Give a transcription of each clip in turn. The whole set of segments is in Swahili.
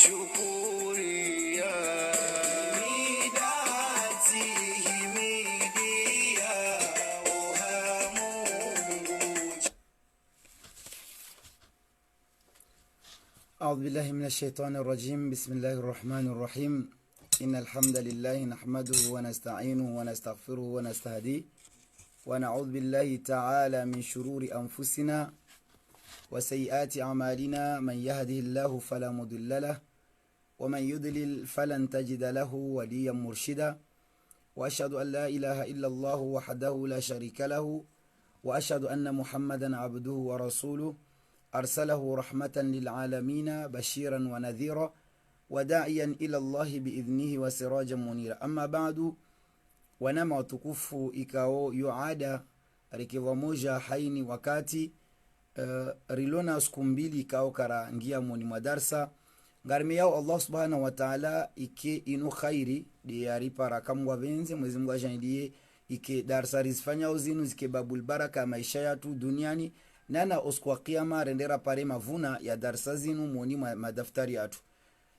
أعوذ بالله من الشيطان الرجيم. بسم الله الرحمن الرحيم. إن الحمد لله نحمده ونستعينه ونستغفره ونستهديه ونعوذ بالله تعالى من شرور أنفسنا وسيئات أعمالنا. من يهده الله فلا مضل له ومن يضلل فلن تجد له وليا مرشدا. وأشهد أن لا إله إلا الله وحده لا شريك له وأشهد أن محمدا عبده ورسوله أرسله رحمة للعالمين بشيرا ونذيرا وداعيا إلى الله بإذنه وسراجا منيرا. أما بعد, wanama watukufu ikao yuada rikiwa moja haini wakati rilona siku mbili ikao karangia mwoni madarsa ngarmi yao Allah subhanahu wa ta'ala ike inu khairi diyari para kamwa benze mwezi mungu ajanidie ike darsa rizifanya uzinu zike babul baraka maisha yatu duniani nana oskwa qiyama rendera pare mavuna ya darsa zinu mwoni madaftari yatu.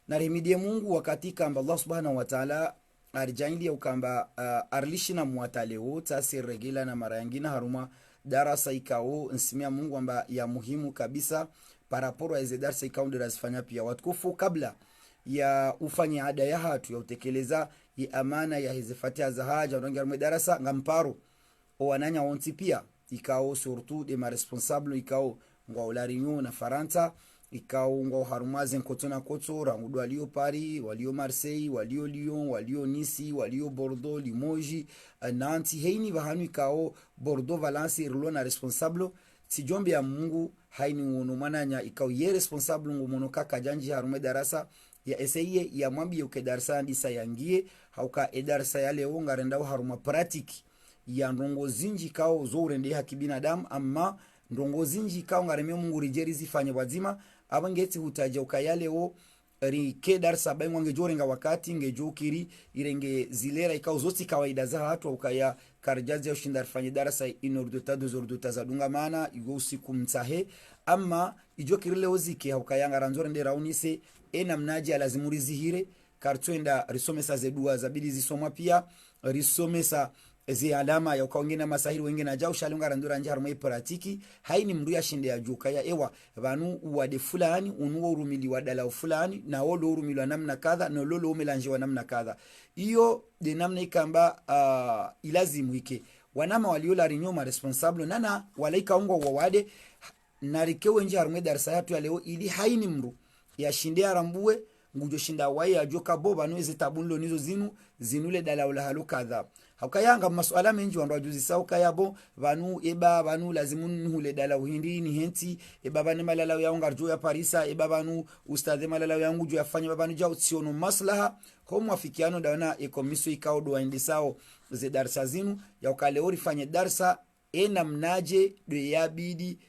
Narimidie Mungu wakati kamba Allah subhanahu wa ta'ala arjanili ukamba arlishina muataleo tasi regila na mara yangina haruma darasa ikao nsimia Mungu amba ya muhimu kabisa paraporo ya darasa ikao ndira zifanya pia watukufu kabla ya ufanye ada ya hatu ya utekeleza ya amana ya hizifatia za haja unangia darasa ngamparo o wananya onti pia ikao surtout de ma responsable ikao ngwa ularinyo na Faransa ikao ngwa harumaze nkotona kotora ngudu walio Paris, walio Marseille, walio Lyon, walio Nice, walio Bordeaux, Limoges, Nantes. Heini bahanu ikao Bordeaux, Valence irlo na responsable sijombe ya Mungu haini unumananya ikao ye responsable ngumono kaka janji harume darasa ya eseye ya mwambi yuke darasa ndisa yangie hauka edarasa ya leo ngarendao haruma pratiki ya ndongo zinji kao zourende haki binadamu amma ndongo zinji kao ngareme Mungu rijeri zifanye wazima abangeti hutaja ukayale o rike darasa bai mwange jorenga wakati ngejo kiri irenge zilera ikao zoti kawaida za hatu ukaya karjazi ya ushindar fanye darasa inordota dozordota za dunga maana igo usiku mtahe amma ijo kiri leo zike ukaya ngaranzorende raunise mnaji alazimuri zihire kartuenda risomesa zedua zabili zisomwa pia risomesa zi alama ya ukaongena masahiri wengine jao shalunga randura nje harumai paratiki haini mndu ya shinde ya juka ya ewa vanu uwade fulani unuwa urumili wadala fulani na olo urumili wa namna kadha na lolo umelanje wa namna kadha. Iyo de namna ikamba ilazimu ike wanama waliola rinyoma responsable nana walaika ungo wawade narikewe nje harumai darasa yatu ya leo ili haini mndu ya shinde ya rambuwe ngujo shinda wae ya joka boba nuweze tabunlo nizo zinule dala ula halu kadha. Haukayanga masuala menji wandu wajuzi sauka yabo vanu eba vanu lazimu nuhule dala uhindi ni henti eba vane malala ya ungarjo ya Parisa eba vanu ustadhe malala ya ungujo ya fanya babanu jao tsionu maslaha komu wafikiano dawana ekomiso ikao doa indisao ze darsa zinu ya ukaleori fanye darsa mnaje do yabidi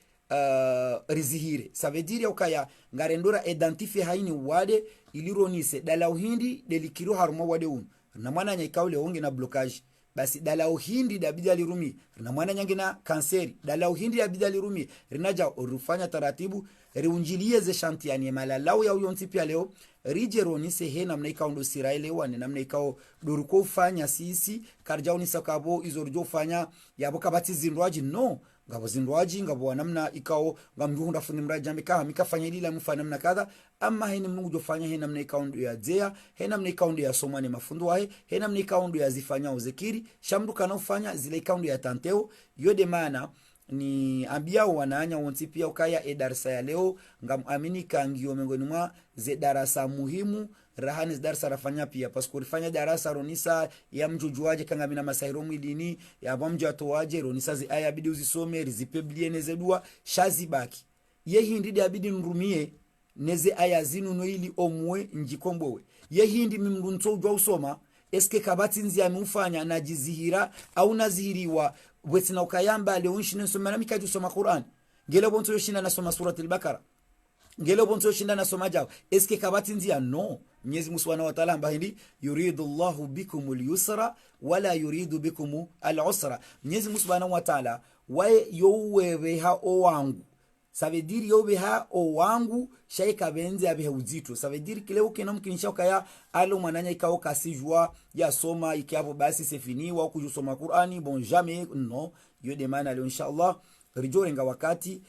rizihire savediri ya ukaya ngarendora identifie haini wade ilironise dala uhindi delikiro haruma wade unu na mwana nyaikaule onge na blokage basi dala uhindi da bidali rumi na mwana nyangina kanseri dala uhindi ya bidali rumi rinaja urufanya taratibu riunjilie ze shantiani malalau ya uyonti pia leo rijeronise he namna ikao ndo siraile wane namna ikao doruko ufanya sisi karjao ni sakabo izorjo ufanya yabo kabati zinduaji no ngabo zinduaji ngabo namna ikao ngamjuhunda funi mraja mika mikafanya lila mfanya namna kadha amma heni mnungu jofanya he namna ikao ndo ya dzea he namna ikao ndo ya somane mafundu wae he namna ikao ndo ya zifanya uzekiri shamdu kana ufanya zile ikao ndo ya tanteo yode maana ni ambia wanaanya wonti pia ukaya darasa ya leo ngamamini kangio miongoni mwa ze darasa muhimu rahani darasa rafanya pia pasko rifanya darasa ronisa ya mjujuaje kanga mina masairo mwilini ya bamjo atoaje ronisa ze aya bidi uzisome rizipeblie nezedua shazibaki yehi ndidi abidi nrumie neze aya zinu no ili omwe njikombowe yehi ndi mimrunto ujwa usoma eske kabati nzi amufanya na jizihira au nazihiriwa wetina ukayamba leo nshine soma na mikaju soma Qur'an ngelo bonto yoshinda na soma surati al-Baqara ngelo bonto yoshinda na soma jao eske kabati nzia no Mwenyezi Mungu Subhanahu wa Ta'ala amba hindi yuridu Allahu bikumul yusra wala yuridu bikum al-usra. Mwenyezi Mungu Subhanahu wa Ta'ala wae yowewe ha owangu ça veut dire yo beha o wangu shaika benze abeha uzito, ça veut dire kile ukena mkinisha ukaya alo mwananya ikao kasijua ya soma ikiapo basi c'est fini wa kujusoma Qur'ani bon jamais non yo demana leo inshallah rijorenga wakati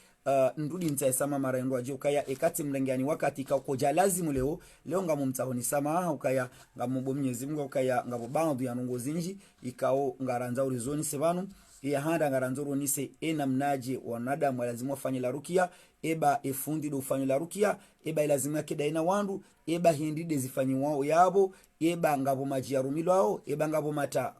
ndudi ntaisama mara ndo aje ukaya ekati mlengani wakati kaukoja lazimu leo ngamo mtahoni sama ukaya ngamo Mwenyezi Mungu ukaya ngabo bandu ya nongozinji ikao ngaranza urizoni sebanu ya handa ngaranzoro nise mnaje wanadamu lazima wafanye la rukia eba efundi do fanye la rukia eba lazima kedaina wandu eba hindide zifanyi wao yabo eba ngabo maji ya rumilwao eba ngabo mata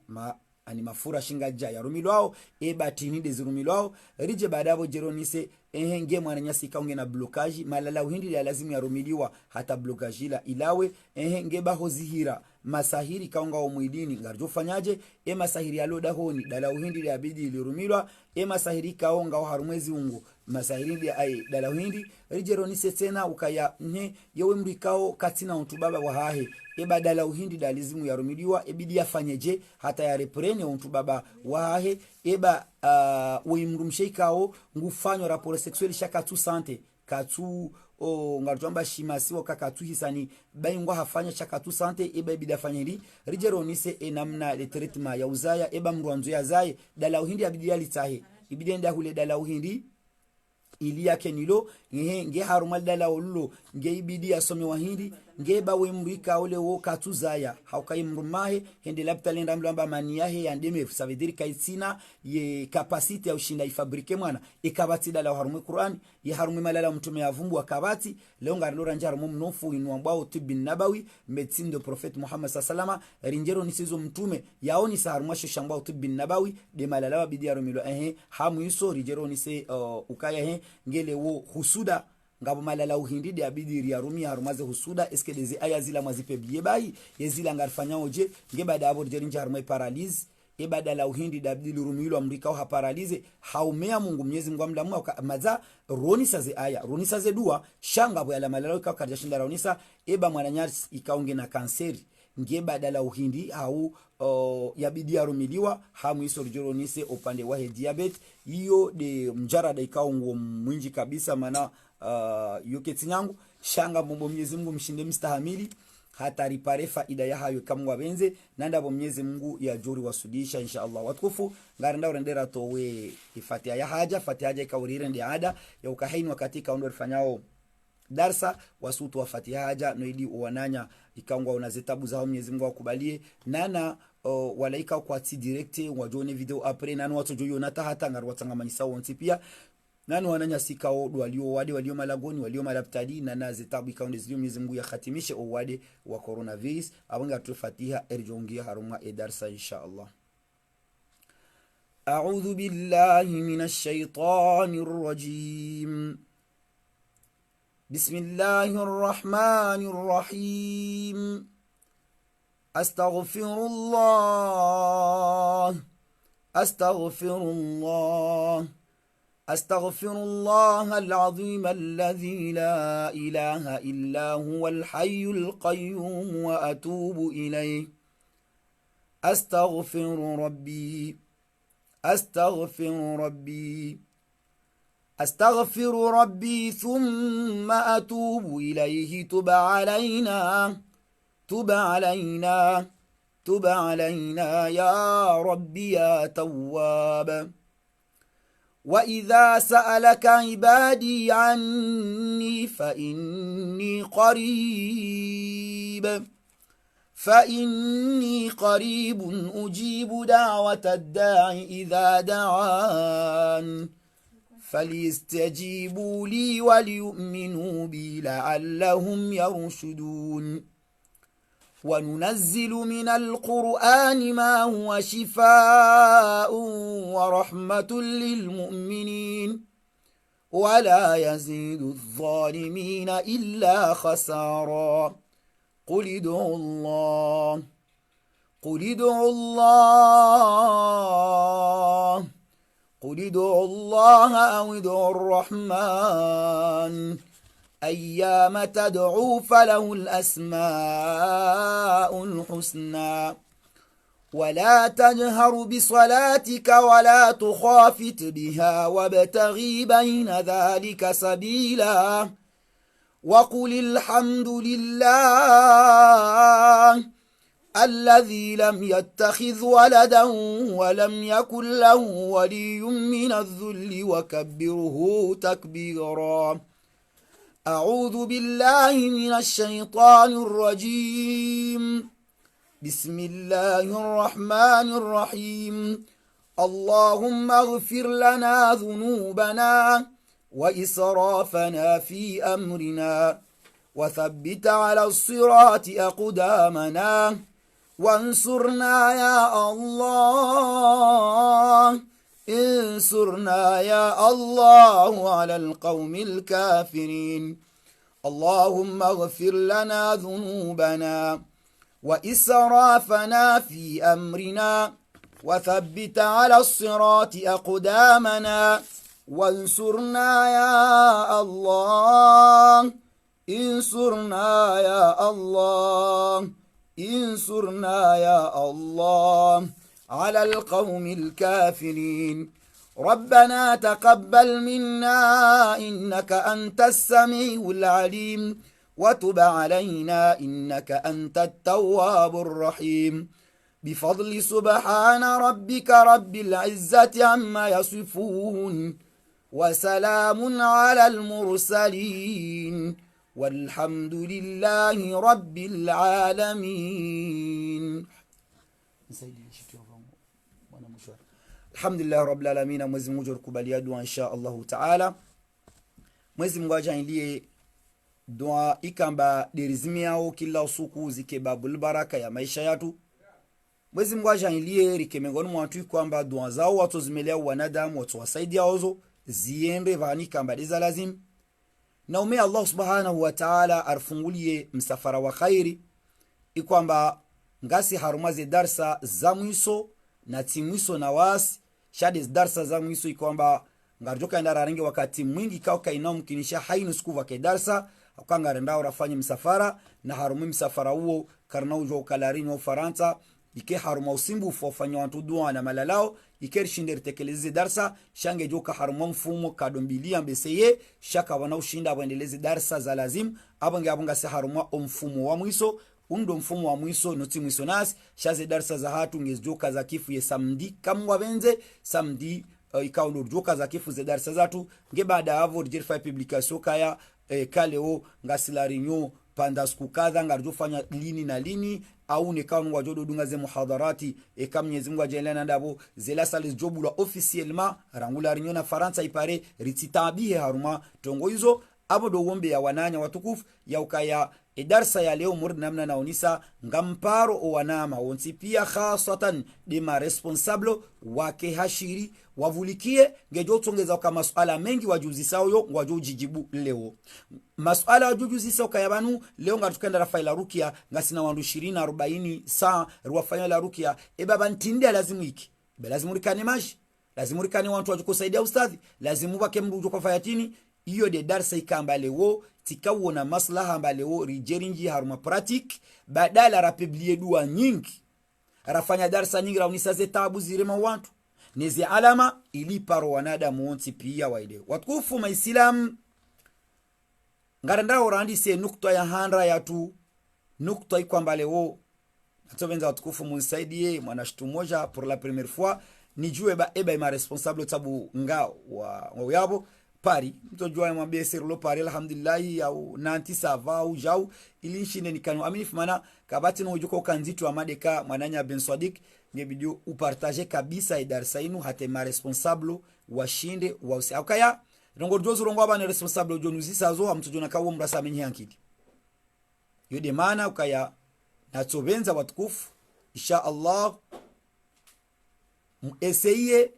ani mafura shingaja ya rumilwao eba tinide zirumilwao rije baadabo jeronise nge mwana nyasi kaunge na blokaji malala uhindi ya lazima ya rumiliwa hata blokaji la ilawe nge baho zihira masahiri kaunga wa mwidini ngarjo fanyaje masahiri ya loda honi dala uhindi ya bidi ilirumilwa masahiri kaunga wa harumwezi ungu masahiri ya dala uhindi rijeronise tena ukaya yewe mrikao katina untubaba wa hahe dala uhindi dalizimu ya rumiliwa bidi ya fanyeje hata ya reprene untubaba wa hahe uimrumsheikao ngufanyo raporo sexuel shaka tu sante katu ngarjomba shimasiwa kakatu hisani baingwa hafanya chaka tu sante bida fanyiri rijeronise namna le treatment ya uzaya mruanzo ya zaye dala uhindi abidi alitahe ibidi enda hule dala uhindi ili yake nilo nge harumal dala ululo nge ibidi asome wahindi nge bawe mrika ole wo katuzaya haukai mrumahe hende lapta lenda mlamba maniahe yandeme ça veut dire kaitsina ye capacité ya ushinda ifabrike mwana ikabati dala harumu Qur'an ye harumu malala mtume avumbu akabati leo ngarlora njara mnofu inwambao tibin nabawi médecine de prophète Muhammad sallallahu rinjero nisizo mtume yaoni saharuma shambao tibin nabawi de malala bidi yarumilo hamu iso rinjero nise ukaya ngele wo husuda ngabo malala uhindi de abidi ya rumi harumaze husuda eske deze aya zila mwazipe biye bai yezila ngarfanya oje ngeba da abor jerinja harumai paralyze ebada la uhindi da abidi rumilo amrika ha paralyze haumea Mungu Mwenyezi Mungu amlamu maza ronisa ze aya ronisa ze dua shanga bo ya malala ka karjashinda ronisa mwananyari ikaunge na kanseri ngeba dala uhindi au yabidi yarumiliwa hamu iso rijoronise upande wa diabetes hiyo de mjarada ikaungo mwinji kabisa mana yoketi nyangu shanga Mungu Mwenyezi Mungu mshinde mstahamili hata ripare faida ya hayo kama wabenze nanda bo Mwenyezi Mungu ya juri wasudisha inshallah watukufu ngarenda urendera towe Fatiha ya haja ikaurire ndi ada ya ukahaini wakati kaondo rifanyao darsa wasutu wa Fatiha haja noidi uwananya ikangwa unazetabu zao Mwenyezi Mungu akubalie nana walaika kwa direct wajone video apre nanu watu joyo nata hata ngarwa tangamanyisa wonti pia nanu wananya sikao walio malagoni walio malaptadi nana zetabu ikaonde zilio Mwenyezi Mungu ya khatimishe wade wa coronavirus abanga tu Fatiha erjongia haruma darsa inshallah. A'udhu billahi minash shaitanir rajim. بسم الله الرحمن الرحيم أستغفر الله العظيم الذي لا إله إلا هو الحي القيوم وأتوب إليه أستغفر ربي ثم أتوب إليه تب علينا يا ربي يا تواب. وإذا سألك عبادي عني فإني قريب أجيب دعوة الداعي إذا دعان فليستجيبوا لي وليؤمنوا بي لعلهم يرشدون. وننزل من القرآن ما هو شفاء ورحمة للمؤمنين ولا يزيد الظالمين إلا خسارا. قل ادعوا الله أو ادعوا الرحمن أيام تدعوا فله الأسماء الحسنى ولا تجهر بصلاتك ولا تخافت بها وابتغي بين ذلك سبيلا وقل الحمد لله الذي لم يتخذ ولدا ولم يكن له ولي من الذل وكبره تكبيرا. أعوذ بالله من الشيطان الرجيم. بسم الله الرحمن الرحيم. اللهم اغفر لنا ذنوبنا وإسرافنا في أمرنا وثبت على الصراط أقدامنا وانصرنا يا الله انصرنا يا الله على القوم الكافرين. اللهم اغفر لنا ذنوبنا وإسرافنا في أمرنا وثبت على الصراط أقدامنا وانصرنا يا الله انصرنا يا الله انصرنا يا الله على القوم الكافرين. ربنا تقبل منا إنك أنت السميع العليم وتب علينا إنك أنت التواب الرحيم. بفضل سبحان ربك رب العزة عما يصفون وسلام على المرسلين والحمد لله رب العالمين. الحمد لله رب العالمين. Mwezi Mungu tukubalia dua insha Allah Taala. Mwezi Mungu ajalie dua ikamba derizimi yao kila usiku zikebabul baraka ya maisha yetu. Mwezi Mungu ajalie rikemengoni mwa kwamba dua zao watu zimelea wanadamu watu wasaidia ozo ziende vani kamba diza lazim. Na ume Allah subhanahu wa ta'ala arfungulie msafara wa khairi ikwamba ngasi harumaze darsa za mwiso na timwiso na wasi shade darsa za mwiso ikwamba ngarjoka ndararange wakati mwingi kauka inomkinisha hainu siku wake darsa akanga renda urafanye msafara na harumi msafara huo karna ujo kalarini wa Faransa ike haruma usimbu ufofanya watu dua na malalao ikeri shinderi tekeleze darsa shange joka haruma mfumo kadombilia mbeseye shaka wanaushinda waendeleze darsa za lazim abange abunga se haruma mfumo wa mwiso undo mfumo wa mwiso noti mwiso nasi shaze darsa za hatu ngezoka za kifu ye samdi kamwa benze samdi ikawa nurjoka za kifu ze darsa zatu nge baada avo jirfa publication kaya kaleo ngasilarinyo pandasku kadha ngarjofanya lini na lini au nekanu wajodo dunga ze muhadarati kam Mwenyezi Mungu ajelana ndabo zela salis jobula officiellement rangula rinyo na Faransa ipare rititabihe haruma tongo hizo abo do wombe ya wananya watukufu ya ukaya darsa ya leo murd namna naonisa ngamparo o wanama onsi pia khasatan de ma responsable wake hashiri wavulikie ngejo tongeza kwa masuala mengi wajuzi sayo ngwajo jijibu leo masuala wajuzi sayo kayabanu leo ngatukenda Rafaela Rukia ngasina wandu 20 40 saa ruwafanya la Rukia baba ntinde lazimu iki lazimu rikane maji lazimu rikane watu wajukusaidia ustadhi lazimu wake mrujo kwa fayatini iyo de darsa ikamba leo tikawona maslaha mbaleo rijerinji haruma pratique badala rapiblie dua nyingi rafanya darsa nyingi raunisa ze tabu zirema watu nezi alama ili paro wanadamu wonti pia waide watukufu maislam ngaranda orandi se nukta ya handra ya tu nukta ikwamba leo atovenza watukufu munsaidie mwanashtu moja pour la première fois nijue ba ma responsable tabu nga wa yabo pari mtojua mwambie sirlo pari alhamdulillah au nanti sava au jau ili nshine nikanu amini fumana kabati no ujuko kanzitu amadeka mwananya Ben Swadik ngebidio upartage kabisa idarsa inu hate ma responsable washinde wausi akaya rongo jozo rongo aba ne responsable jonuzisa zo amtojona kawo mrasa menyi hankiti yode maana ukaya natobenza watukufu insha Allah eseye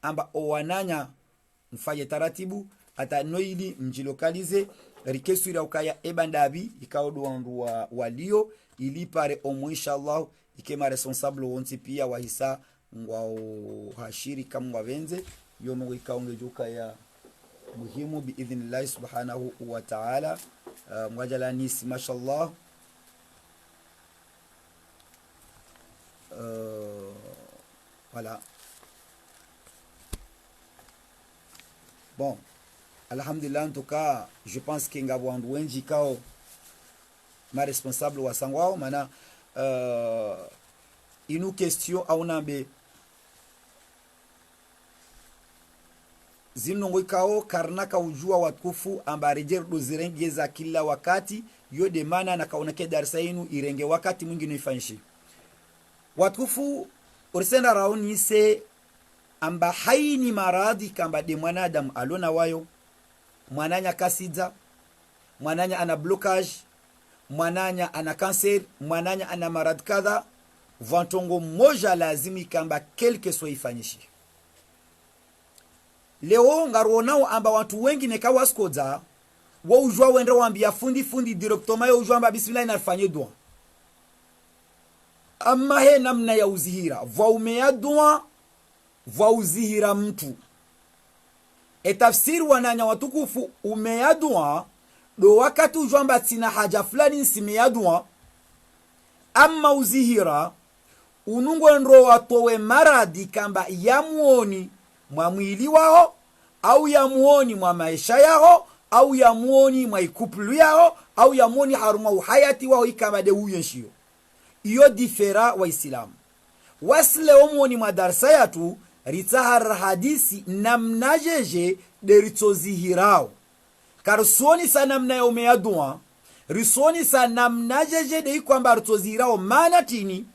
amba owananya mfaye taratibu ata noili mjilokalize rikesura ukaya ebandabi ikaodo wandu walio ili pare omu inshallah ikema responsable wonti pia wahisa ngwao hashiri kama wavenze yomo ikaongejuka ya muhimu biidhnillah subhanahu wa ta'ala. Mwajalanisi mashallah Voilà. Bon, alhamdulillah, en tout cas, je pense que ngabo andwenji kao ma responsable wa sangwao mana inu question aunambe zimnongo ikao karnaka ujua watukufu amba rejer dozirengeza kila wakati yode mana na kaonake darsa inu irenge wakati mwingi nuifanshi watukufu urisenda raoni se amba haini maradhi kamba de mwanadamu alona wayo mwananya kasida mwananya ana blocage mwananya ana cancer mwananya ana maradhi kadha vantongo moja lazimi kamba quelque soit ifanyishi leo ngaronao amba watu wengi nekawaskoza wa ujwa wende wambia fundi directement ya ujwa amba bismillah inafanye dua amma he namna ya uzihira vaumea dua vauzihira mtu etafsiri wananya watukufu umea dua do wakati ujwa amba tina haja fulani nsimea dua amma uzihira unungo nro watowe maradi kamba yamuoni mwa mwili wao au yamuoni mwa maisha yao au yamuoni mwa ikuplu yao au yamuoni haruma uhayati wao ikamba de uyenshio iyo difera wa islamu wasle omuoni mwa darsa yatu ritahar hadisi namnajeje de ritozihirao karsoni sa namna ya umea dua risoni sa namnajeje de ikwamba ritozihirao maana tini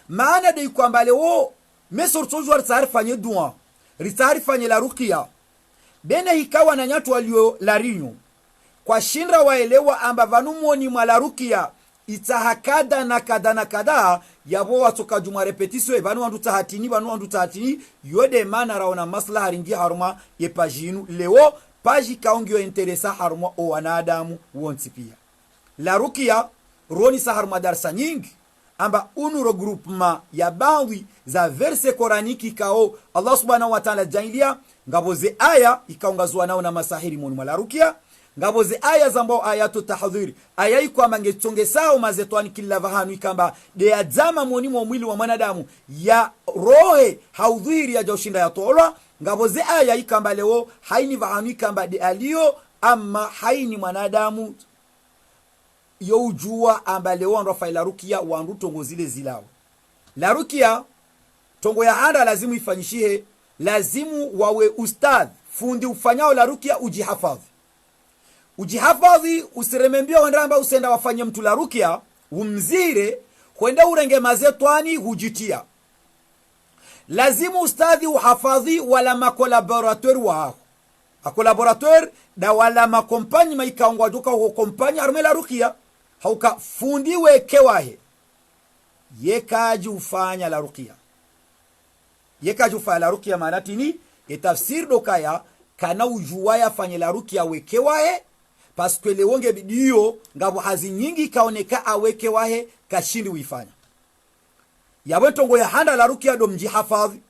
maana de ikwamba leo mesortojwa ritahar fanye dua ritahar fanye la rukia bene hikawa na nyatu walio larinyo kwa shinra waelewa amba vanumoni mwa la rukia itahakada na kada yabo watoka juma repetition banu wandu tahatini yode mana raona maslaha ringi haruma ye paginu leo pagi kaongio interesa haruma o wanadamu wonti pia la rukia roni sa haruma darsa nyingi amba unu regroupement ya bawi za verse koraniki kao Allah subhanahu wa ta'ala jailia ngaboze aya ikaongazwa nao na masahiri moni mwa la rukia ngaboze aya zambao ayatu tahdhiri aya iko mangetonge sao mazetwani kila vahanu ikamba de adzama moni mwa mwili wa mwanadamu ya rohe haudhiri ya joshinda ya tola ngaboze aya ikamba leo haini vahanu ikamba de alio ama haini mwanadamu yo ujua amba leo ndo faila rukia wandu tongo zile zilao la rukia tongo ya handa lazimu ifanyishie lazimu wawe ustadh fundi ufanyao la rukia ujihafadhi usiremembia wandamba usenda wafanye mtu la rukia umzire kwenda urenge mazetwani hujitia lazimu ustadhi uhafadhi wala makolaborateur wao akolaborateur da wala makompanyi maikaongwa duka ho kompanyi arme la rukia hauka fundi wekewahe yekaji ufanya la rukia maana tini etafsir dokaya kana ujuwaya fanye la rukia wekewahe paske lewonge bidiyo ngabo hazi nyingi kaoneka awekewahe kashindi uifanya yawe tongo ya handa la rukia do mjihafadhi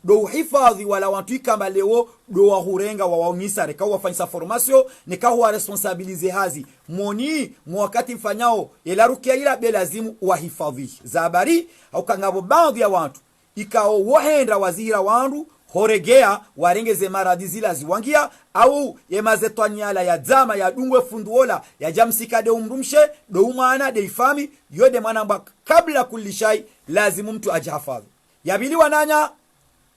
do uhifadhi wala wantu ikamba leo do wahurenga wawaunisa reka wafanyisa formation nika huwa responsabilize hazi moni mwakati mfanyao ila rukia ila belazimu wahifadhi zabari au kangabo baadhi ya wantu ikao wohenda wazira wandu horegea warengeze maradi zila ziwangia au yemazetwanyala ya dzama ya dungwe funduola ya jamsika de umrumshe do umana de ifami yode manamba kabla kulishai lazimu mtu ajihafadhi yabili wananya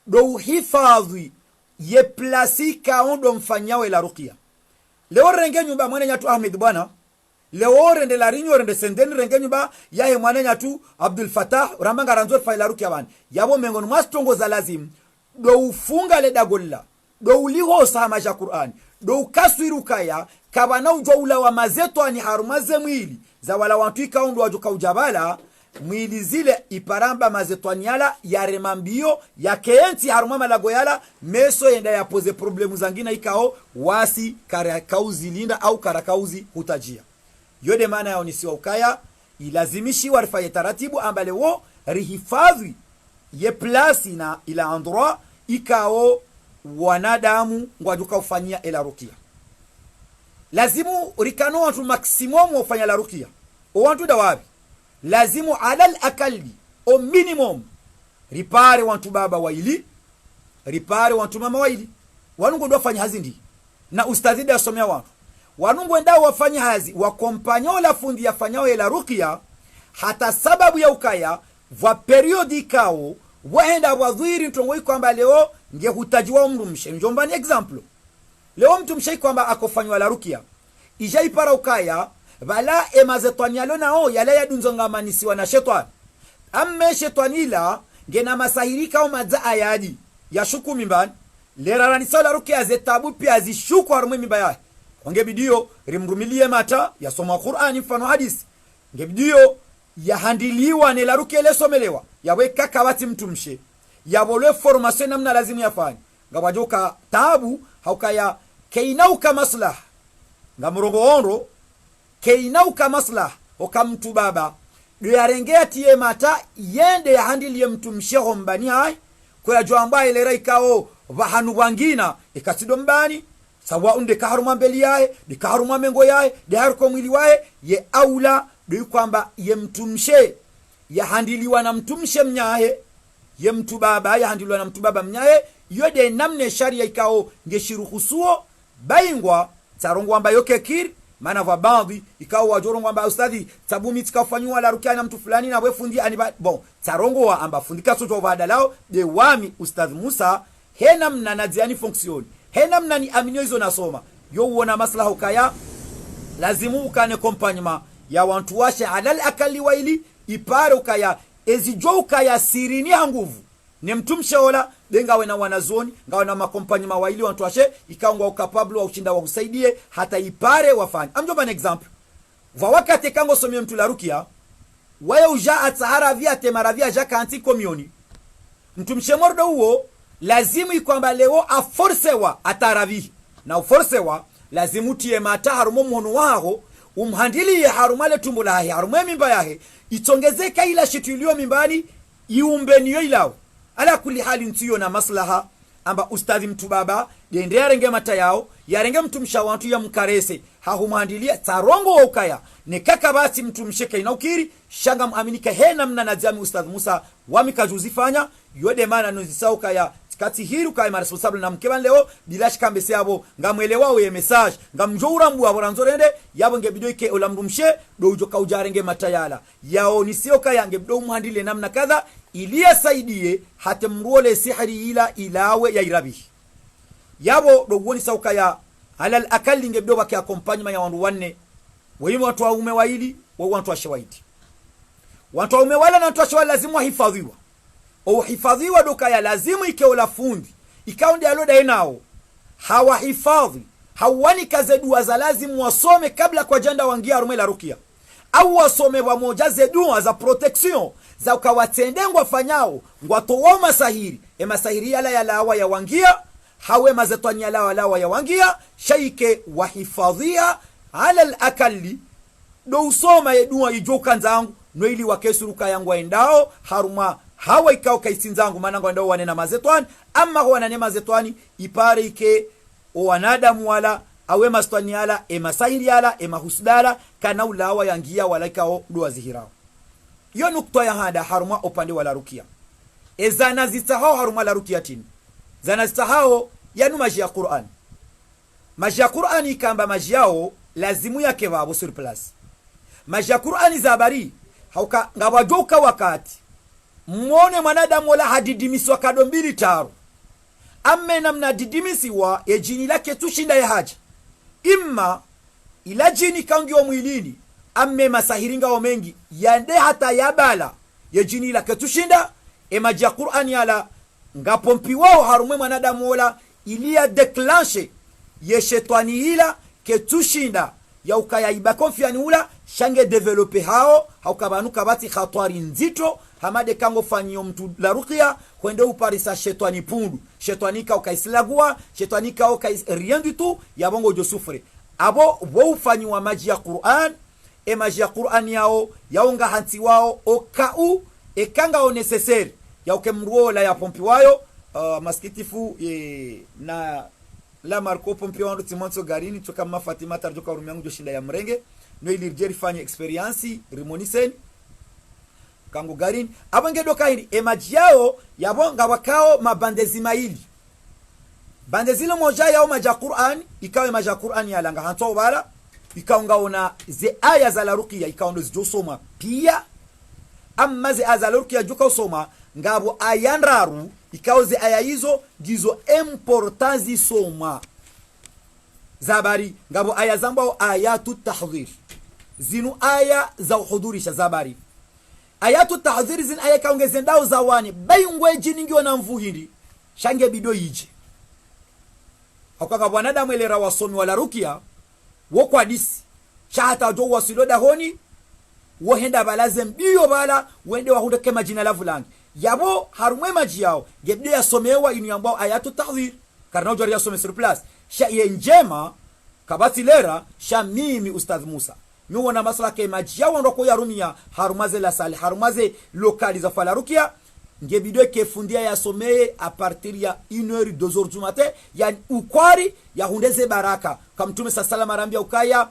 do uhifadhi ye plasika ondo mfanyawe la rukia leo renge nyumba mwana nyatu Ahmed bwana leo rende la rinyo rende sendeni renge nyumba yahe mwana nyatu Abdul Fatah ramanga ranzo fa la rukia bwana yabo mengono mastongo za lazimu do ufunga le dagolla do uliho sama ja Qur'an do ukaswiru kaya kabana ujwa wa mazeto ani harumaze mwili za wala wantu ikaondo wajuka ujabala mwili zile iparamba mazetwanyala ya remambio ya keenti harumama lagoyala meso yenda ya pose problemu zangina ikao wasi karakauzi linda au karakauzi hutajia yode maana yao nisiwa ukaya ilazimishi warifaye taratibu ambale wo rihifadhi ye plasi na ila endroit ikao wanadamu ngwaduka ufanyia ila rukia lazimu rikano watu maximum ufanya la rukia o wantu dawabi lazimu alal akalli o minimum ripare wantu baba waili ripare wantu mama waili wanungu ndo wafanya hazi ndi na ustadhidi asomea wantu wanungu endao wafanya hazi wakompanyo la fundi yafanyao ila rukia hata sababu ya ukaya vwa periodi kao waenda wadhiri mtongoi kwamba leo nge hutajiwa mru mshe njombani example leo mtu mshe kwamba akofanywa la rukia ijai para ukaya vala emazetwanyalo nao yale ya dunzongamanisiwa na shetani amme shetwanila ngena masahirika o madza ayaji ya shuku mimbani leraranisao la rukia zetabu pia zishuku harumwe mimbaya ongebidio rimrumilie mata ya soma Qur'ani mfano hadisi ngebidio ya handiliwa ne la rukia ile somelewa yawe kakawati mtu mshe yabole formation namna lazima yafanye ngabajoka tabu haukaya keinauka maslah ngamurongo onro keinauka maslah okamtu baba do yarengea tie mata yende ya handili mtu msheho mbani hai kwa jo ambaye ile raikao bahanu wangina ikasido mbani sawa unde kaharuma mbeli yae de kaharuma mengo yae de haruko mwili wae ye aula do kwamba ye mtu mshe ya handiliwa na mtu mshe mnyahe ye mtu baba ya handiliwa na mtu baba mnyahe yode namne sharia ikao ngeshiruhusuo baingwa tarongo amba yoke kiri maana va baadhi ikao wajorongo amba ustadhi sabumi tikafanywa la rukia na mtu fulani na wefundi aniba bon tarongo wa amba fundika soto vadalao de wami ustadhi Musa hena mna naziani fonction hena mna ni aminio hizo nasoma yo uona maslaha ukaya lazimu ukane kompanyma ya wantu washe alal akali waili ipare ukaya ezijo ukaya sirini nguvu ne mtumsheola dengawe na wanazoni ngawe na makompanyma waili wantu washe ikaungwa ukapablo wa ushinda wa kusaidie hata ipare wafanye amjomba an example va wakati kango somie mtu la rukia waya uja atahara via temaravia jaka anti komioni mtumshemordo huo lazimu ikwamba leo aforcewa ataravi na uforcewa lazimu tie mata harumo mwono waho umhandili ya harumale tumbo la harumo mimba yahe itongezeka ila shitu iliyo mimbani iumbeniyo ilao ala kuli hali ntiyo na maslaha amba ustadhi mtu baba dende yarenge mata yao yarenge mtu mshawantu ya mkarese hahumhandilia tarongo wa ukaya ne kaka basi mtu msheke inaukiri shanga muaminika hena mna nazami ustadhi Musa wamikajuzifanya yode mana nuzisau kaya kati hiru kaya responsable na mkeban leo bilash kambe seabo ngamwelewa we message ngamjora mbu aboranzorende yabo ngebido ike olamrumshe do ujoka ujarenge matayala yao nisio kaya ngebido muhandile namna kadha ilia saidie hata mrole sihri ila ilawe ya irabi yabo do woni sauka ya alal akali ngebido baki accompagnement ya wandu wanne wewe watu waume waili wewe watu washawaiti watu waume wala na watu washawali lazima wahifadhiwa au hifadhiwa doka ya lazima ikeola fundi ikaundi aloda enao hawahifadhi hawani kaze dua za lazimu wasome kabla kwa janda wangia arume la rukia au wasome wamoja ze dua za protection za ukawatende ngwafanyao ngwatowa masahiri masahiri yala ya lawa ya wangia hawe mazetwani ya lawa ya wangia shaike wahifadhia ala al-akali do usoma ya dua ijoka nzangu noili wakesuruka yangu waendao haruma hawa ikao kaisinzangu manangu waendao wanena mazetwani ama wanane mazetwani ipare ike o wanadamu wala awe mastwani yala masahiri yala mahusdala kana ulawa yangia wala ikao dua zihirao yo nukto ya hada haruma opande wala rukia ezana zitahao haruma la rukia tini zana zitahao yanu maji ya Qur'an maji ya Qur'an ikamba maji yao lazimu yake wabo sur place maji ya Qur'an zabari hauka ngawajoka wakati muone mwanadamu wala hadidimiswa kado mbili taru amme namna didimisiwa ya jini lake tushinda ya haja imma ila jini kangiwa mwilini amme masahiringa wa mengi yande hata yabala ya jini lake tushinda maji ya Qur'an yala ngapompi wao harume mwanadamu wala ilia declenche ye shetani ila ke tushinda ya ukaya iba konfiani ula shange develope hao haukabanuka bati khatwari nzito hamade kango fanyo mtu la ruqya kwende uparisa shetani pundu shetani ka ukaislagua shetani ka rien du tout ya bongo jo sufre abo wo ufanywa maji ya Qur'an maji ya Qur'an yao yaonga hanti wao okau kanga o necessaire ya ukemruo la ya pompi wayo maskitifu na la marko pompi wao timonso garini toka mafatima tarjoka urumiangu jo shinda ya mrenge no ilirjeri fanya experience rimonisen kangu garini abonge do kahiri emaji yao yabonga wakao mabandezi maili bandezi lo moja yao maja Qur'an ikawe maja Qur'an yalanga hanto bala ikaongaona ze aya za la ruqya ikaondo zijosoma pia amma ze aya za la ruqya joka usoma ngabo ayanraru ikawo ze aya hizo gizo importance soma zabari ngabo aya zambao ayatu tahdhir zinu aya za uhudurisha zabari ayatu tahdhir zin aya kaongeze ndao zawani bayungwe jiningi wana mvuhiri shange bido yije hakaka wanadamu elera wasomi wala rukia woko hadisi shahata jo wasilo dahoni wohenda balaze mbiyo bala wende wahunde kema jina la vulangi yabo harumwe maji yao gebde ya somewa inu yambao ayatu tahdhir karna ujari ya some sur place sha ye njema kabati lera sha mimi ustadh Musa miwa na masala ke maji yao ndoko ya rumia harumaze la sali harumaze lokali za falarukia ngebido ke fundia ya someye a partir ya 1h 2h du matin yani ukwari ya hundeze baraka kamtume sallallahu arambia ukaya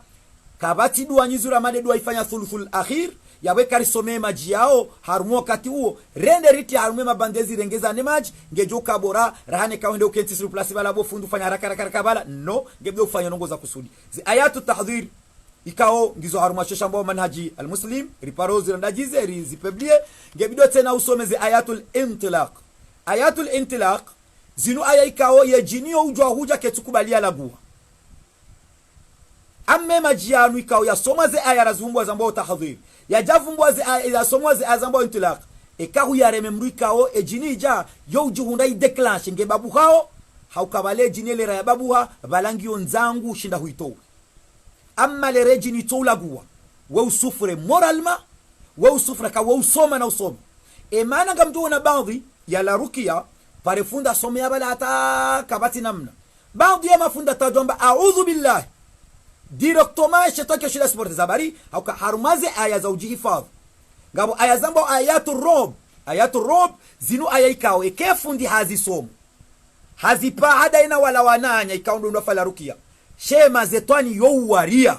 kabati dua nyizura made dua ifanya thuluthul akhir yawe kari someye maji yao harumo wakati huo rende riti harume mabandezi rengeza ne maji ngejoka bora rahane kaende ukenti sur place bala bo fundu fanya haraka bala no ngebido ufanya nongo za kusudi zi ayatu tahdhir ikao ngizo haruma shosha ambao manhaji almuslim riparozi randajize rizipeblie ngebido tena usomeze ayatul intilaq zinu aya ikao ye jinio ujwa huja ketukubalia lagua amme majianu ikao ya somaze aya razumbwa zambao tahdhir ya javumbwa ze aya ya somaze azambao intilaq ekahu ya rememru ikao ejinija yo ujuhunda i declenche ngebabu hao haukabale jinele ya babuha balangio nzangu shinda huitowe amma le rejini toulagua we usufre moralma we usufre ka we usoma na usoma e maana ngamtu na baadhi ya la rukia pare funda some ya bala ata kabati namna baadhi ya mafunda tajomba a'udhu billahi directement shetake shida sport zabari au ka harumaze aya za ujihifadhi ngabo aya zambo ayatu rob zinu aya ikao ekefundi hazisomo hazipa hada ina wala wananya ikaundo ndo fala rukia shema zetwani yo uwaria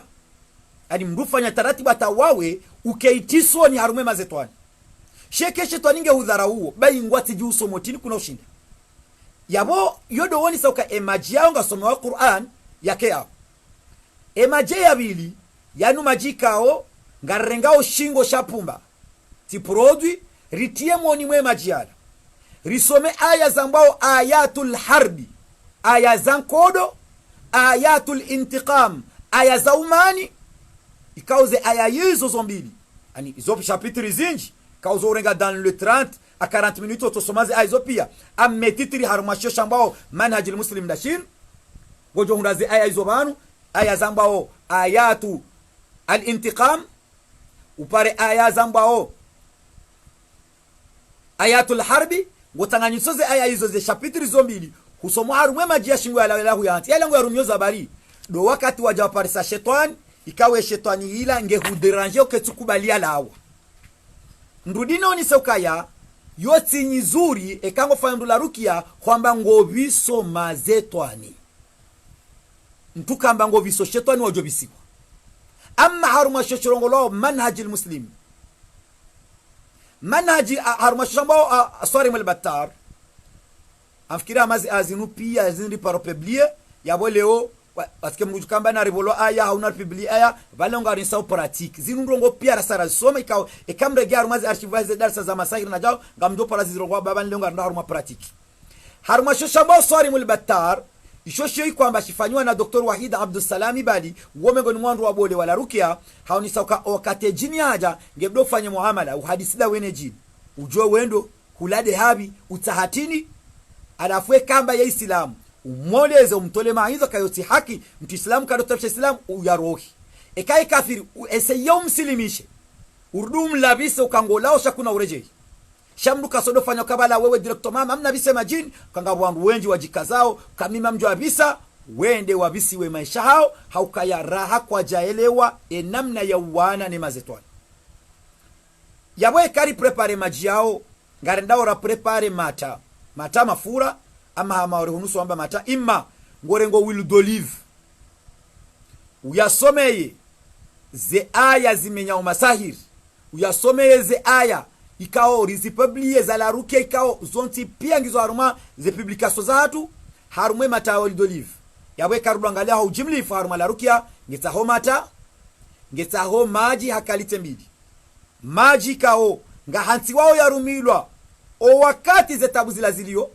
yani mrufanya taratibu atawawe ukeitiswa ni harume mazetwani sheke shetwani nge udhara huo bai ngwati juuso motini kuna ushinda yabo yodo woni sauka emaji yao nga somewa Qur'an yake yao emaji ya bili yanu majikao ngarengao shingo shapumba ti produit ritie moni mwe majiala risome aya zambao ayatul harbi aya zankodo ayatul intiqam aya za umani ikauze aya hizo zombili ani izo chapitre zinji kauzo urenga dans le 30 à 40 minutes otosomaze aya hizo pia ametitri harumasho shambao manhajul muslim dashin gojo hundaze aya hizo banu aya zambao ayatu al intiqam upare aya zambao ayatul harbi ngotanganyisoze aya hizo ze chapitre zombili husomo harumwe majia shingo ya lahu yanti yala ngo yarumyoza bari do wakati waja parisa shetani ikawe shetani ila nge huderanger uketukubalia lawa ndudino ni sokaya yoti nzuri ekango fayundula rukia kwamba ngoviso mazetwani ntukamba ngoviso shetani wajobisiwa amma haruma shoshorongolo manhajil muslim manhaji haruma shoshambao aswari mwelbatar afikira amazi azinu pia azinu paropeblie yabo leo parce mruju kamba na ribolo aya hauna publie aya balonga rinsa pratique zinu ndongo pia rasara soma ikao ekamre garu mazi archivize darasa za masahir na jao ngamdo para zirongwa baba ndonga ndo haruma pratique haruma shoshamba swari mulbattar ishosho kwamba shifanywa na Dr. Wahid Abdul Salam Badi womego ni mwandu wa bole wala rukia haoni sauka wakati jini haja ngebdo fanya muamala uhadisida wene jini ujue wendo hulade habi utahatini alafwe kamba ya Islamu umoleze umtole maizo kayoti haki mtu Islamu kadotafsha Islamu uyarohi ekai kafiri eseyo msilimishe urdum labisa ukangolao shakuna urejei shamdu kasodo fanya kabala wewe director mama amna bise majini kanga wangu wenji wajikazao kamima mjo abisa wende wabisi we maisha hao haukaya raha kwa jaelewa namna ya uwana ni mazetwani yawe kari prepare maji yao ngarendao ra prepare mata mafura ama hamaore hunusu amba mata imma ngorengo will d'olive uyasomeye ze aya zimenya umasahir uyasomeye ze aya ikao rizipublie za la rukia ikao zonti pia ngizo haruma ze publication za hatu harumwe mata olive d'olive yawe karudu angalia hau jimlifu haruma la rukia ngetaho mata ngetaho maji hakalite mbili maji kao nga hanti wao yarumilwa o wakati zetabu zilazilio